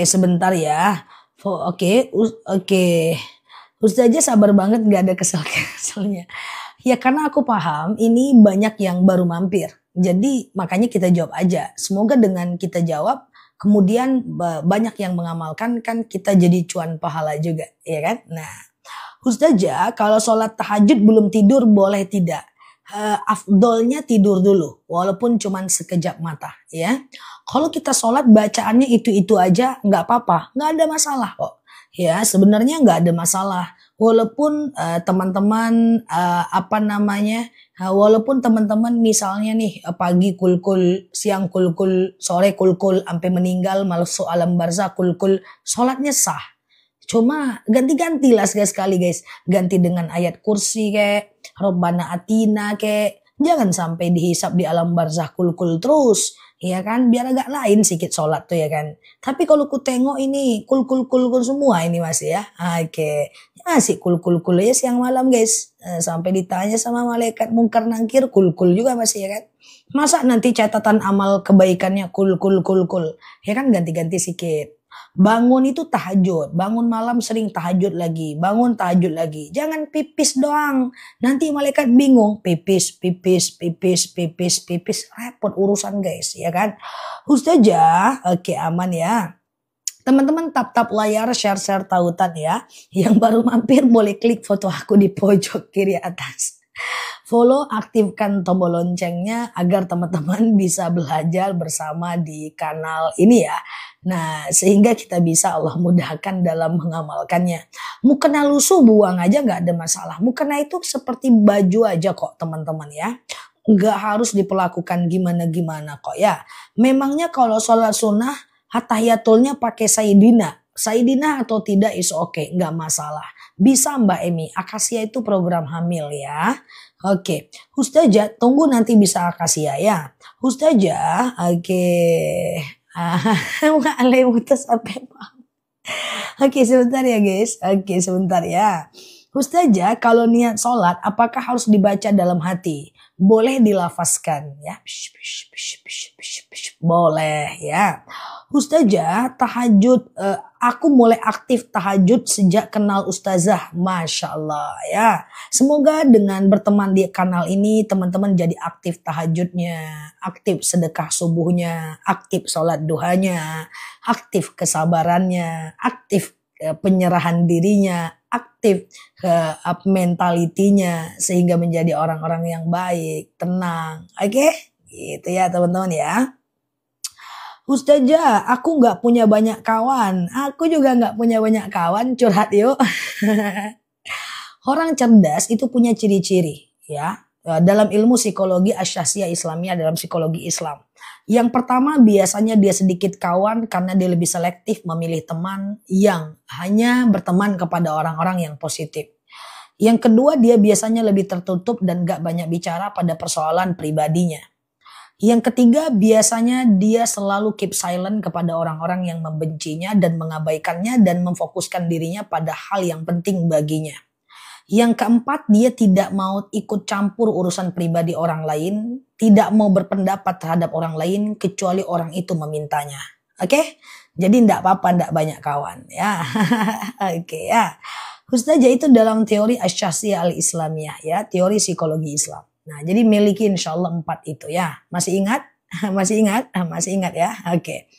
sebentar ya. Oke. Ustazah sabar banget, nggak ada kesel-keselnya. Ya karena aku paham ini banyak yang baru mampir. Jadi makanya kita jawab aja. Semoga dengan kita jawab kemudian banyak yang mengamalkan, kan kita jadi cuan pahala juga, ya kan? Nah, Ustazah kalau sholat tahajud belum tidur boleh tidak? Afdolnya tidur dulu walaupun cuman sekejap mata ya. Kalau kita sholat bacaannya itu aja nggak apa-apa, nggak ada masalah kok. Ya sebenarnya nggak ada masalah. Walaupun teman-teman walaupun teman-teman misalnya nih pagi kulkul, siang kulkul, sore kulkul, sampai meninggal masuk alam barzah kulkul, sholatnya sah. Cuma ganti-ganti lah sekali guys, ganti dengan ayat kursi kayak Rabbana Atina kayak, jangan sampai dihisap di alam barzah kulkul terus. Ya kan, biar agak lain sedikit sholat tuh ya kan. Tapi kalau ku tengok ini kul semua ini masih ya. Oke. Asik kul ya siang malam guys. Sampai ditanya sama malaikat mungkar nangkir kul juga masih ya kan. Masa nanti catatan amal kebaikannya kul. Ya kan, ganti-ganti sedikit. Bangun itu tahajud, bangun malam sering tahajud lagi, bangun tahajud lagi. Jangan pipis doang. Nanti malaikat bingung, pipis, repot urusan guys, ya kan? Ustazah, oke aman ya. Teman-teman tap layar, share tautan ya. Yang baru mampir boleh klik foto aku di pojok kiri atas. Follow, aktifkan tombol loncengnya agar teman-teman bisa belajar bersama di kanal ini ya. Nah, sehingga kita bisa Allah mudahkan dalam mengamalkannya. Mukena lusuh buang aja nggak ada masalah. Mukena itu seperti baju aja kok teman-teman ya. Nggak harus diperlakukan gimana-gimana kok ya. Memangnya kalau sholat sunnah, atahiyatulnya pakai Sayyidina atau tidak is oke, nggak masalah. Bisa Mbak Emi, akasia itu program hamil ya. Oke, Ustazah tunggu nanti bisa akasia ya. Ustazah, oke. Oke sebentar ya guys. Oke sebentar ya. Ustazah kalau niat sholat apakah harus dibaca dalam hati? Boleh dilafazkan ya. Boleh ya. Ustazah tahajud, aku mulai aktif tahajud sejak kenal Ustazah. Masya Allah ya. Semoga dengan berteman di kanal ini teman-teman jadi aktif tahajudnya, aktif sedekah subuhnya, aktif sholat duhanya, aktif kesabarannya, aktif penyerahan dirinya, aktif mentalitinya sehingga menjadi orang-orang yang baik, tenang. Oke? Gitu ya teman-teman ya. Ustazah, aku nggak punya banyak kawan. Aku juga nggak punya banyak kawan. Curhat yuk. Orang cerdas itu punya ciri-ciri ya. Dalam ilmu psikologi Asyasiyah Islamiyah, dalam psikologi Islam. Yang pertama biasanya dia sedikit kawan karena dia lebih selektif memilih teman yang hanya berteman kepada orang-orang yang positif. Yang kedua dia biasanya lebih tertutup dan gak banyak bicara pada persoalan pribadinya. Yang ketiga biasanya dia selalu keep silent kepada orang-orang yang membencinya dan mengabaikannya dan memfokuskan dirinya pada hal yang penting baginya. Yang keempat, dia tidak mau ikut campur urusan pribadi orang lain, tidak mau berpendapat terhadap orang lain kecuali orang itu memintanya. Oke? Jadi enggak apa-apa enggak banyak kawan ya. Oke ya. Ustazah itu dalam teori Asy-Syakhsiyah Al-Islamiyah ya, teori psikologi Islam. Nah, jadi miliki insyaallah 4 itu ya. Masih ingat? Masih ingat? Masih ingat ya? Oke.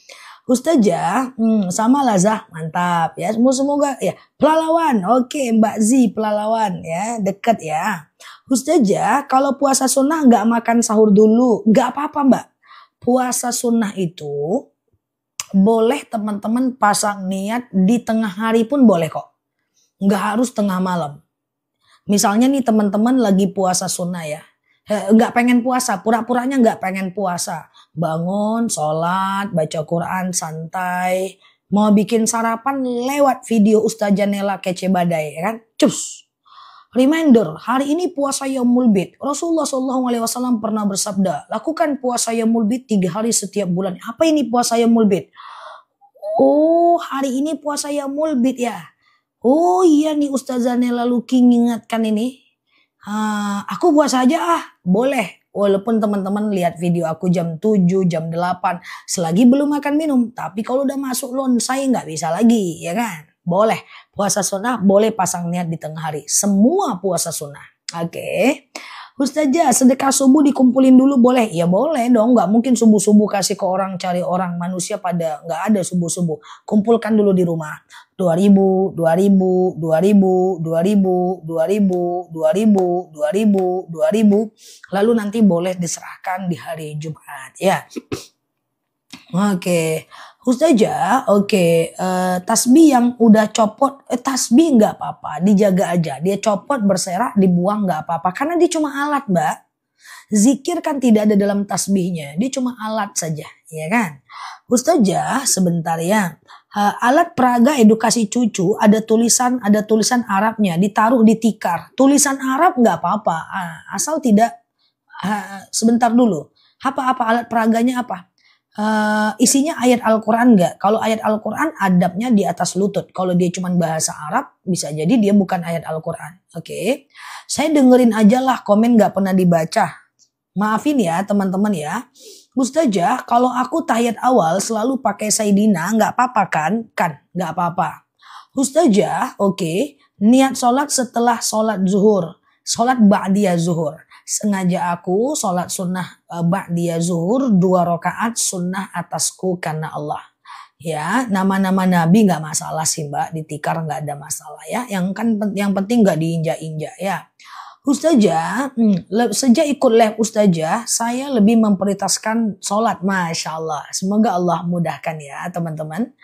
Ustazah, sama Lazah, mantap ya. Semoga ya. Pelalawan, oke Mbak Zi pelalawan ya, deket ya. Ustazah, kalau puasa sunnah nggak makan sahur dulu, nggak apa-apa Mbak. Puasa sunnah itu boleh teman-teman pasang niat di tengah hari pun boleh kok. Nggak harus tengah malam. Misalnya nih teman-teman lagi puasa sunnah ya. Nggak pengen puasa, pura-puranya nggak pengen puasa. Bangun, sholat, baca Quran, santai. Mau bikin sarapan lewat video Ustazah Nela Kece Badai ya kan. Cus. Reminder, hari ini puasa Yaumul Bid. Rasulullah SAW pernah bersabda, lakukan puasa Yaumul Bid 3 hari setiap bulan. Apa ini puasa Yaumul Bid? Oh, hari ini puasa Yaumul Bid ya. Oh iya nih Ustazah Nela Luki ngingatkan ini. Aku puasa aja boleh. Walaupun teman-teman lihat video aku jam 7, jam 8. Selagi belum makan minum. Tapi kalau udah masuk saya nggak bisa lagi ya kan. Boleh. Puasa sunnah boleh pasang niat di tengah hari. Semua puasa sunnah. Oke. Ustazah sedekah subuh dikumpulin dulu boleh? Ya boleh dong, nggak mungkin subuh-subuh kasih ke orang, cari orang, manusia pada nggak ada subuh-subuh. Kumpulkan dulu di rumah. 2000, 2000, 2000, 2000, 2000, 2000, 2000, 2000. Lalu nanti boleh diserahkan di hari Jumat ya. Oke. Ustazah, oke, tasbih yang udah copot, tasbih nggak apa-apa, dijaga aja. Dia copot, berserak, dibuang nggak apa-apa. Karena dia cuma alat, Mbak. Zikir kan tidak ada dalam tasbihnya, dia cuma alat saja, ya kan? Ustazah, sebentar ya. Alat peraga edukasi cucu ada tulisan Arabnya, ditaruh di tikar. Tulisan Arab nggak apa-apa, asal tidak. Sebentar dulu. Apa alat peraganya apa? Isinya ayat Al-Quran enggak? Kalau ayat Al-Quran adabnya di atas lutut. Kalau dia cuma bahasa Arab bisa jadi dia bukan ayat Al-Quran. Oke. Saya dengerin aja lah, komen gak pernah dibaca. Maafin ya teman-teman ya. Ustazah, kalau aku tahiyat awal selalu pakai Sayyidina gak apa-apa kan? Kan gak apa-apa. Ustazah, oke. Niat sholat setelah sholat zuhur. Sholat ba'diyah zuhur. Sengaja aku sholat sunnah ba'diyah zuhur 2 rakaat sunnah atasku karena Allah. Ya, nama-nama Nabi nggak masalah sih Mbak, ditikar nggak ada masalah ya. Yang penting nggak diinjak-injak ya. Ustazah, sejak ikut live Ustazah, saya lebih memprioritaskan sholat. Masya Allah, semoga Allah mudahkan ya teman-teman.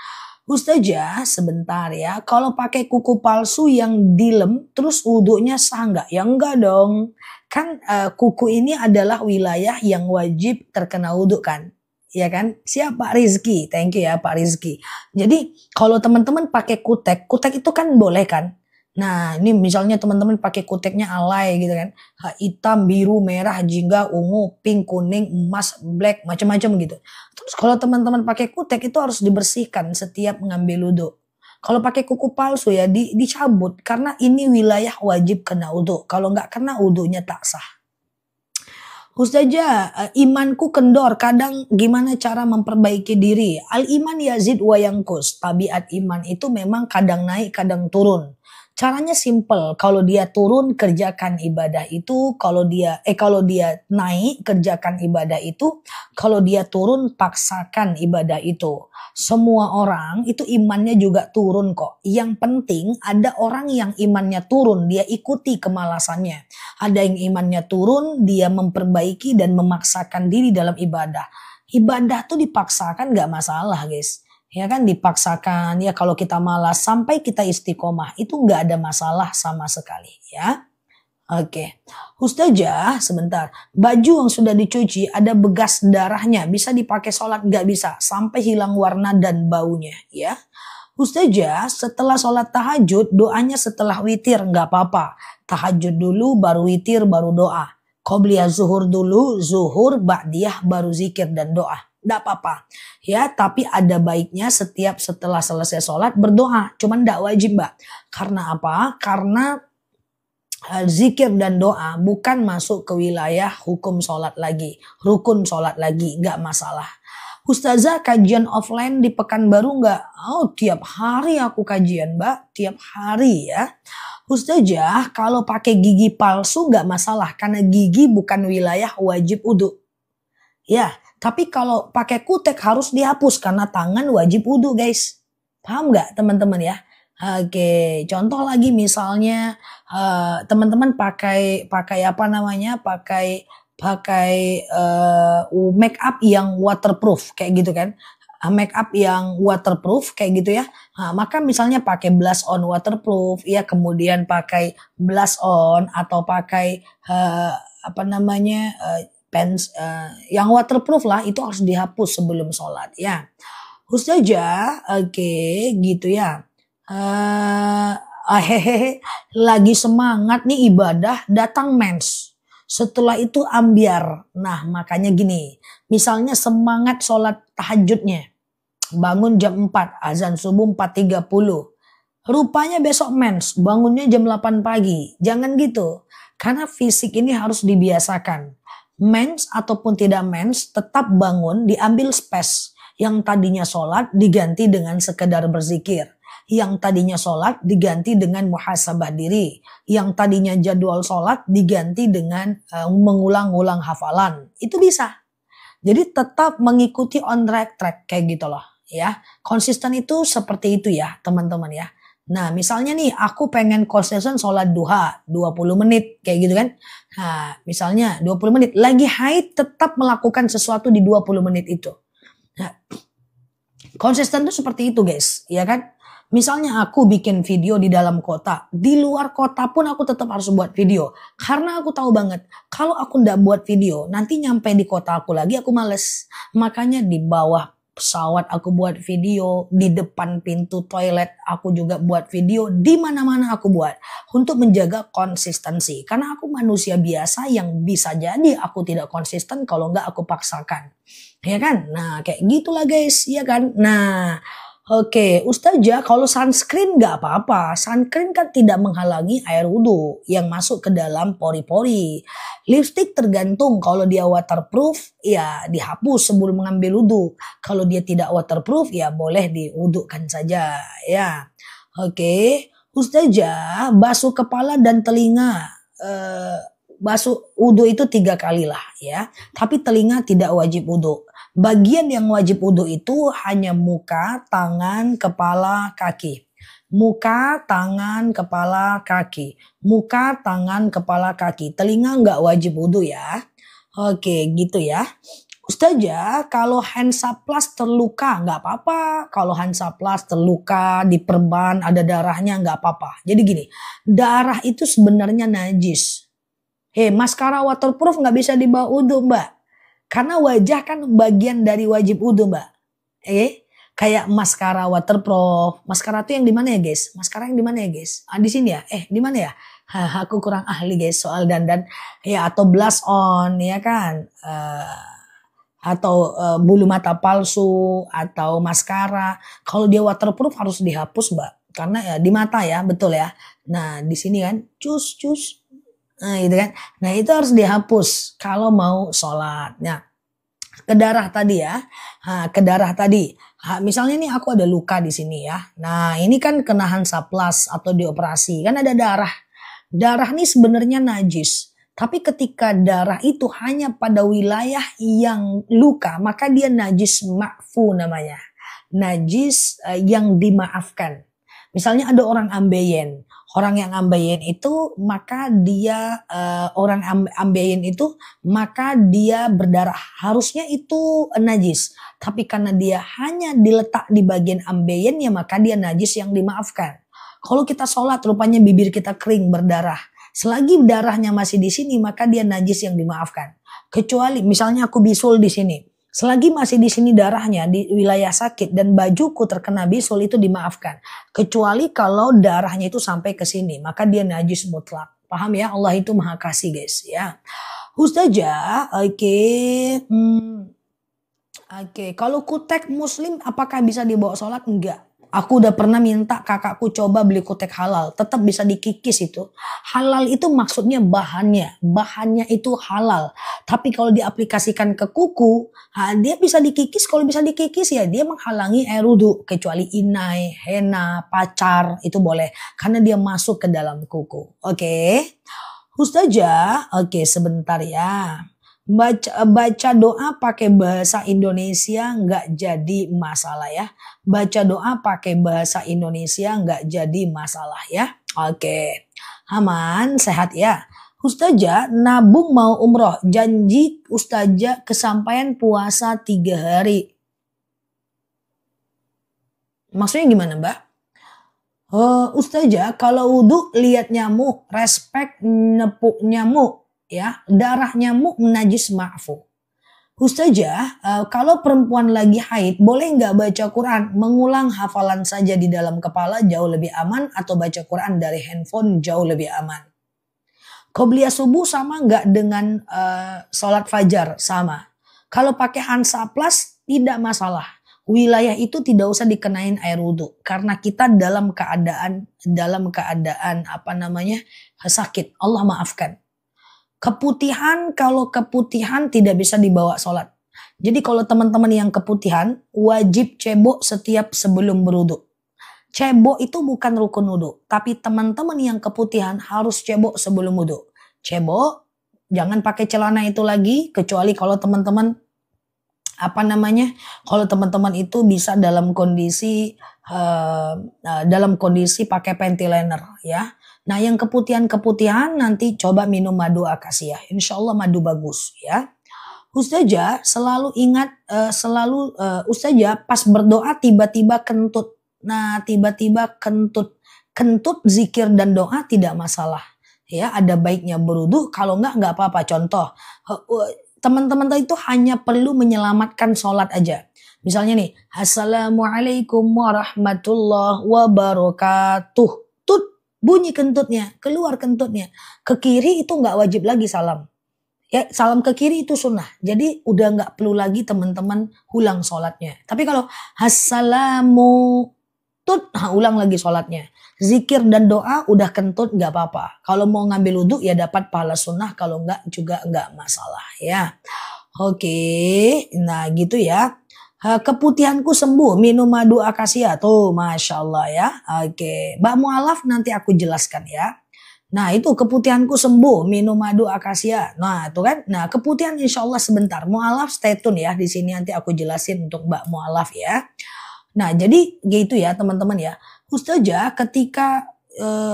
Ustazah, sebentar ya, kalau pakai kuku palsu yang dilem, terus wudhunya sah nggak? Ya enggak dong. Kan kuku ini adalah wilayah yang wajib terkena wudhu kan? Ya kan? Siap Pak Rizky, thank you ya Pak Rizky. Jadi kalau teman-teman pakai kutek itu kan boleh kan? Nah ini misalnya teman-teman pakai kuteknya alay gitu kan. Hitam, biru, merah, jingga, ungu, pink, kuning, emas, black, macam-macam gitu. Terus kalau teman-teman pakai kutek itu harus dibersihkan setiap mengambil wudhu. Kalau pakai kuku palsu ya dicabut karena ini wilayah wajib kena wudhu. Kalau nggak kena wudhunya tak sah. Ustazah, imanku kendor. Kadang gimana cara memperbaiki diri? Al-iman yazid wa yanqus. Tabiat iman itu memang kadang naik, kadang turun. Caranya simple. Kalau dia turun kerjakan ibadah itu, kalau dia naik kerjakan ibadah itu, kalau dia turun paksakan ibadah itu. Semua orang itu imannya juga turun kok. Yang penting ada orang yang imannya turun, dia ikuti kemalasannya. Ada yang imannya turun, dia memperbaiki dan memaksakan diri dalam ibadah. Ibadah tuh dipaksakan gak masalah guys. Ya kan dipaksakan ya, kalau kita malas sampai kita istiqomah itu nggak ada masalah sama sekali ya. Oke. Ustazah, sebentar. Baju yang sudah dicuci ada bekas darahnya, bisa dipakai sholat? Nggak bisa, sampai hilang warna dan baunya ya. Ustazah, setelah sholat tahajud doanya setelah witir nggak apa-apa. Tahajud dulu baru witir baru doa. Qobliyah zuhur dulu, zuhur ba'diyah baru zikir dan doa. Tidak apa-apa ya, tapi ada baiknya setelah selesai sholat berdoa, cuman tidak wajib Mbak. Karena apa? Karena zikir dan doa bukan masuk ke wilayah hukum sholat lagi, rukun sholat lagi, nggak masalah. Ustazah kajian offline di Pekanbaru nggak? Oh, tiap hari aku kajian, Mbak, tiap hari ya. Ustazah kalau pakai gigi palsu nggak masalah karena gigi bukan wilayah wajib wudu. Ya, tapi kalau pakai kutek harus dihapus karena tangan wajib wudu, guys. Paham nggak teman-teman ya? Oke, contoh lagi misalnya teman-teman pakai apa namanya? Pakai make up yang waterproof kayak gitu kan. Make up yang waterproof kayak gitu ya. Maka misalnya pakai blush on waterproof ya, kemudian pakai blush on atau pakai apa namanya pens yang waterproof lah, itu harus dihapus sebelum sholat ya. Ustazah, oke gitu ya. Hehehe, lagi semangat nih ibadah, datang mens. Setelah itu ambiar. Nah makanya gini, misalnya semangat sholat tahajudnya, bangun jam 4, azan subuh 4.30. Rupanya besok mens, bangunnya jam 8 pagi. Jangan gitu, karena fisik ini harus dibiasakan. Mens ataupun tidak mens, tetap bangun, diambil space. Yang tadinya sholat diganti dengan sekedar berzikir. Yang tadinya sholat diganti dengan muhasabah diri. Yang tadinya jadwal sholat diganti dengan mengulang-ulang hafalan. Itu bisa. Jadi tetap mengikuti on track kayak gitu loh ya. Konsisten itu seperti itu ya teman-teman ya. Nah misalnya nih aku pengen konsisten sholat duha 20 menit kayak gitu kan. Nah misalnya 20 menit lagi haid, tetap melakukan sesuatu di 20 menit itu. Nah, konsisten itu seperti itu guys, ya kan? Misalnya aku bikin video di dalam kota, di luar kota pun aku tetap harus buat video. Karena aku tahu banget, kalau aku ndak buat video, nanti nyampe di kota aku lagi aku males. Makanya di bawah pesawat aku buat video, di depan pintu toilet aku juga buat video, di mana-mana aku buat. Untuk menjaga konsistensi. Karena aku manusia biasa yang bisa jadi aku tidak konsisten kalau nggak aku paksakan. Ya kan? Nah kayak gitulah guys, ya kan? Nah oke, Ustazah kalau sunscreen nggak apa-apa. Sunscreen kan tidak menghalangi air wudhu yang masuk ke dalam pori-pori. Lipstick tergantung, kalau dia waterproof ya dihapus sebelum mengambil wudhu. Kalau dia tidak waterproof ya boleh diwudhukan saja ya. Oke, Ustazah basuh kepala dan telinga. Basuh wudhu itu 3 kali lah ya. Tapi telinga tidak wajib wudhu. Bagian yang wajib wudhu itu hanya muka, tangan, kepala, kaki. Muka, tangan, kepala, kaki. Muka, tangan, kepala, kaki. Telinga nggak wajib wudhu ya. Oke gitu ya. Ustazah kalau Hansaplast terluka nggak apa-apa. Kalau Hansaplast terluka, diperban, ada darahnya nggak apa-apa. Jadi gini, darah itu sebenarnya najis. Maskara waterproof nggak bisa dibawa wudhu mbak. Karena wajah kan bagian dari wajib wudhu mbak. Kayak maskara waterproof. Maskara itu yang di mana ya guys? Maskara yang di mana ya guys? Di sini ya? Di mana ya? Aku kurang ahli guys soal dandan. Ya atau blush on ya kan? Atau bulu mata palsu atau maskara. Kalau dia waterproof harus dihapus mbak. Karena ya di mata ya, betul ya. Nah di sini kan cus. Nah gitu kan. Nah itu harus dihapus kalau mau sholat. Nah ke darah tadi ya. Ke darah tadi. Misalnya nih aku ada luka di sini ya. Nah ini kan kena Hansaplast atau dioperasi. Kan ada darah. Darah ini sebenarnya najis. Tapi ketika darah itu hanya pada wilayah yang luka, maka dia najis ma'fu namanya. Najis yang dimaafkan. Misalnya ada orang ambeien. Orang yang ambeien itu maka dia ambeien itu maka dia berdarah. Harusnya itu najis. Tapi karena dia hanya diletak di bagian ambeien ya maka dia najis yang dimaafkan. Kalau kita sholat rupanya bibir kita kering berdarah. Selagi darahnya masih di sini maka dia najis yang dimaafkan. Kecuali misalnya aku bisul di sini. Selagi masih di sini darahnya di wilayah sakit dan bajuku terkena bisul itu dimaafkan. Kecuali kalau darahnya itu sampai ke sini maka dia najis mutlak. Paham ya? Allah itu maha kasih guys ya. Ustazah, oke. Kalau kutek muslim apakah bisa dibawa sholat? Enggak. Aku udah pernah minta kakakku coba beli kutek halal, tetap bisa dikikis itu. Halal itu maksudnya bahannya itu halal. Tapi kalau diaplikasikan ke kuku, dia bisa dikikis. Kalau bisa dikikis ya dia menghalangi air wudhu. Kecuali inai, henna, pacar itu boleh. Karena dia masuk ke dalam kuku. Oke. Ustazah, oke sebentar ya. Baca doa pakai bahasa Indonesia nggak jadi masalah ya. Baca doa pakai bahasa Indonesia nggak jadi masalah ya. Oke, aman, sehat ya. Ustazah nabung mau umroh, janji Ustazah kesampaian puasa 3 hari. Maksudnya gimana Mbak? Ustazah kalau wudhu lihat nyamuk, respect nepuk nyamuk. Ya, darah nyamuk najis ma'fu. Ustazah, kalau perempuan lagi haid, boleh nggak baca Quran? Mengulang hafalan saja di dalam kepala jauh lebih aman atau baca Quran dari handphone jauh lebih aman? Qobliyah subuh sama nggak dengan sholat fajar? Sama. Kalau pakai Hansa Plus tidak masalah. Wilayah itu tidak usah dikenain air wudhu karena kita dalam keadaan sakit. Allah maafkan. Kalau keputihan tidak bisa dibawa sholat. Jadi kalau teman-teman yang keputihan, wajib cebok setiap sebelum berwudu. Cebok itu bukan rukun wudu, tapi teman-teman yang keputihan harus cebok sebelum wudu. Cebok, jangan pakai celana itu lagi, kecuali kalau teman-teman kalau teman-teman itu bisa dalam kondisi pakai panty liner ya. Nah yang keputihan nanti coba minum madu akasia. Insya Allah madu bagus ya. Ustazah selalu ingat, Ustazah pas berdoa tiba-tiba kentut. Nah tiba-tiba kentut zikir dan doa tidak masalah. Ya ada baiknya berwudu, kalau nggak apa-apa. Contoh, teman-teman itu hanya perlu menyelamatkan sholat aja. Misalnya nih, Assalamualaikum warahmatullahi wabarakatuh. Bunyi kentutnya, keluar kentutnya. Ke kiri itu nggak wajib lagi salam. Ya, salam ke kiri itu sunnah. Jadi udah nggak perlu lagi teman-teman ulang sholatnya. Tapi kalau ulang lagi sholatnya. Zikir dan doa udah kentut nggak apa-apa. Kalau mau ngambil wudhu ya dapat pahala sunnah. Kalau nggak juga nggak masalah ya. Oke, nah gitu ya. Keputihanku sembuh, minum madu akasia. Tuh, Masya Allah ya. Oke, Mbak Mu'alaf nanti aku jelaskan ya. Nah itu keputihanku sembuh, minum madu akasia. Nah itu kan, nah keputihan insya Allah sebentar. Mu'alaf stay tune ya, di sini nanti aku jelasin untuk Mbak Mu'alaf ya. Nah jadi gitu ya teman-teman ya. Ustazah ketika,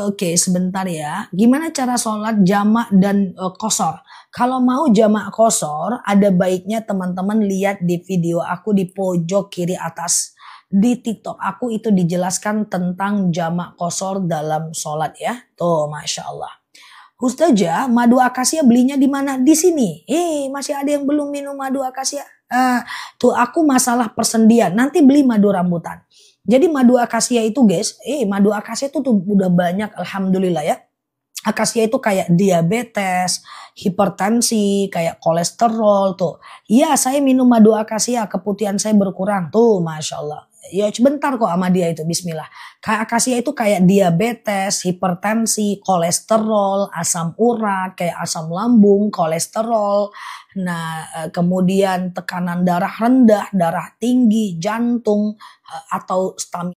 oke sebentar ya. Gimana cara sholat jamak dan qashar? Kalau mau jamak qashar, ada baiknya teman-teman lihat di video aku di pojok kiri atas. Di TikTok aku itu dijelaskan tentang jamak qashar dalam sholat ya. Tuh, Masya Allah. Ustazah, madu akasia belinya di mana? Di sini. Masih ada yang belum minum madu akasia? Tuh aku masalah persendian. Nanti beli madu rambutan. Jadi madu akasia itu guys, madu akasia itu tuh udah banyak, alhamdulillah ya. Akasia itu kayak diabetes, hipertensi, kayak kolesterol tuh. Iya saya minum madu akasia, keputihan saya berkurang. Tuh Masya Allah. Ya sebentar kok sama dia itu, bismillah. Kayak akasia itu kayak diabetes, hipertensi, kolesterol, asam urat, kayak asam lambung, kolesterol. Nah kemudian tekanan darah rendah, darah tinggi, jantung, atau stamina.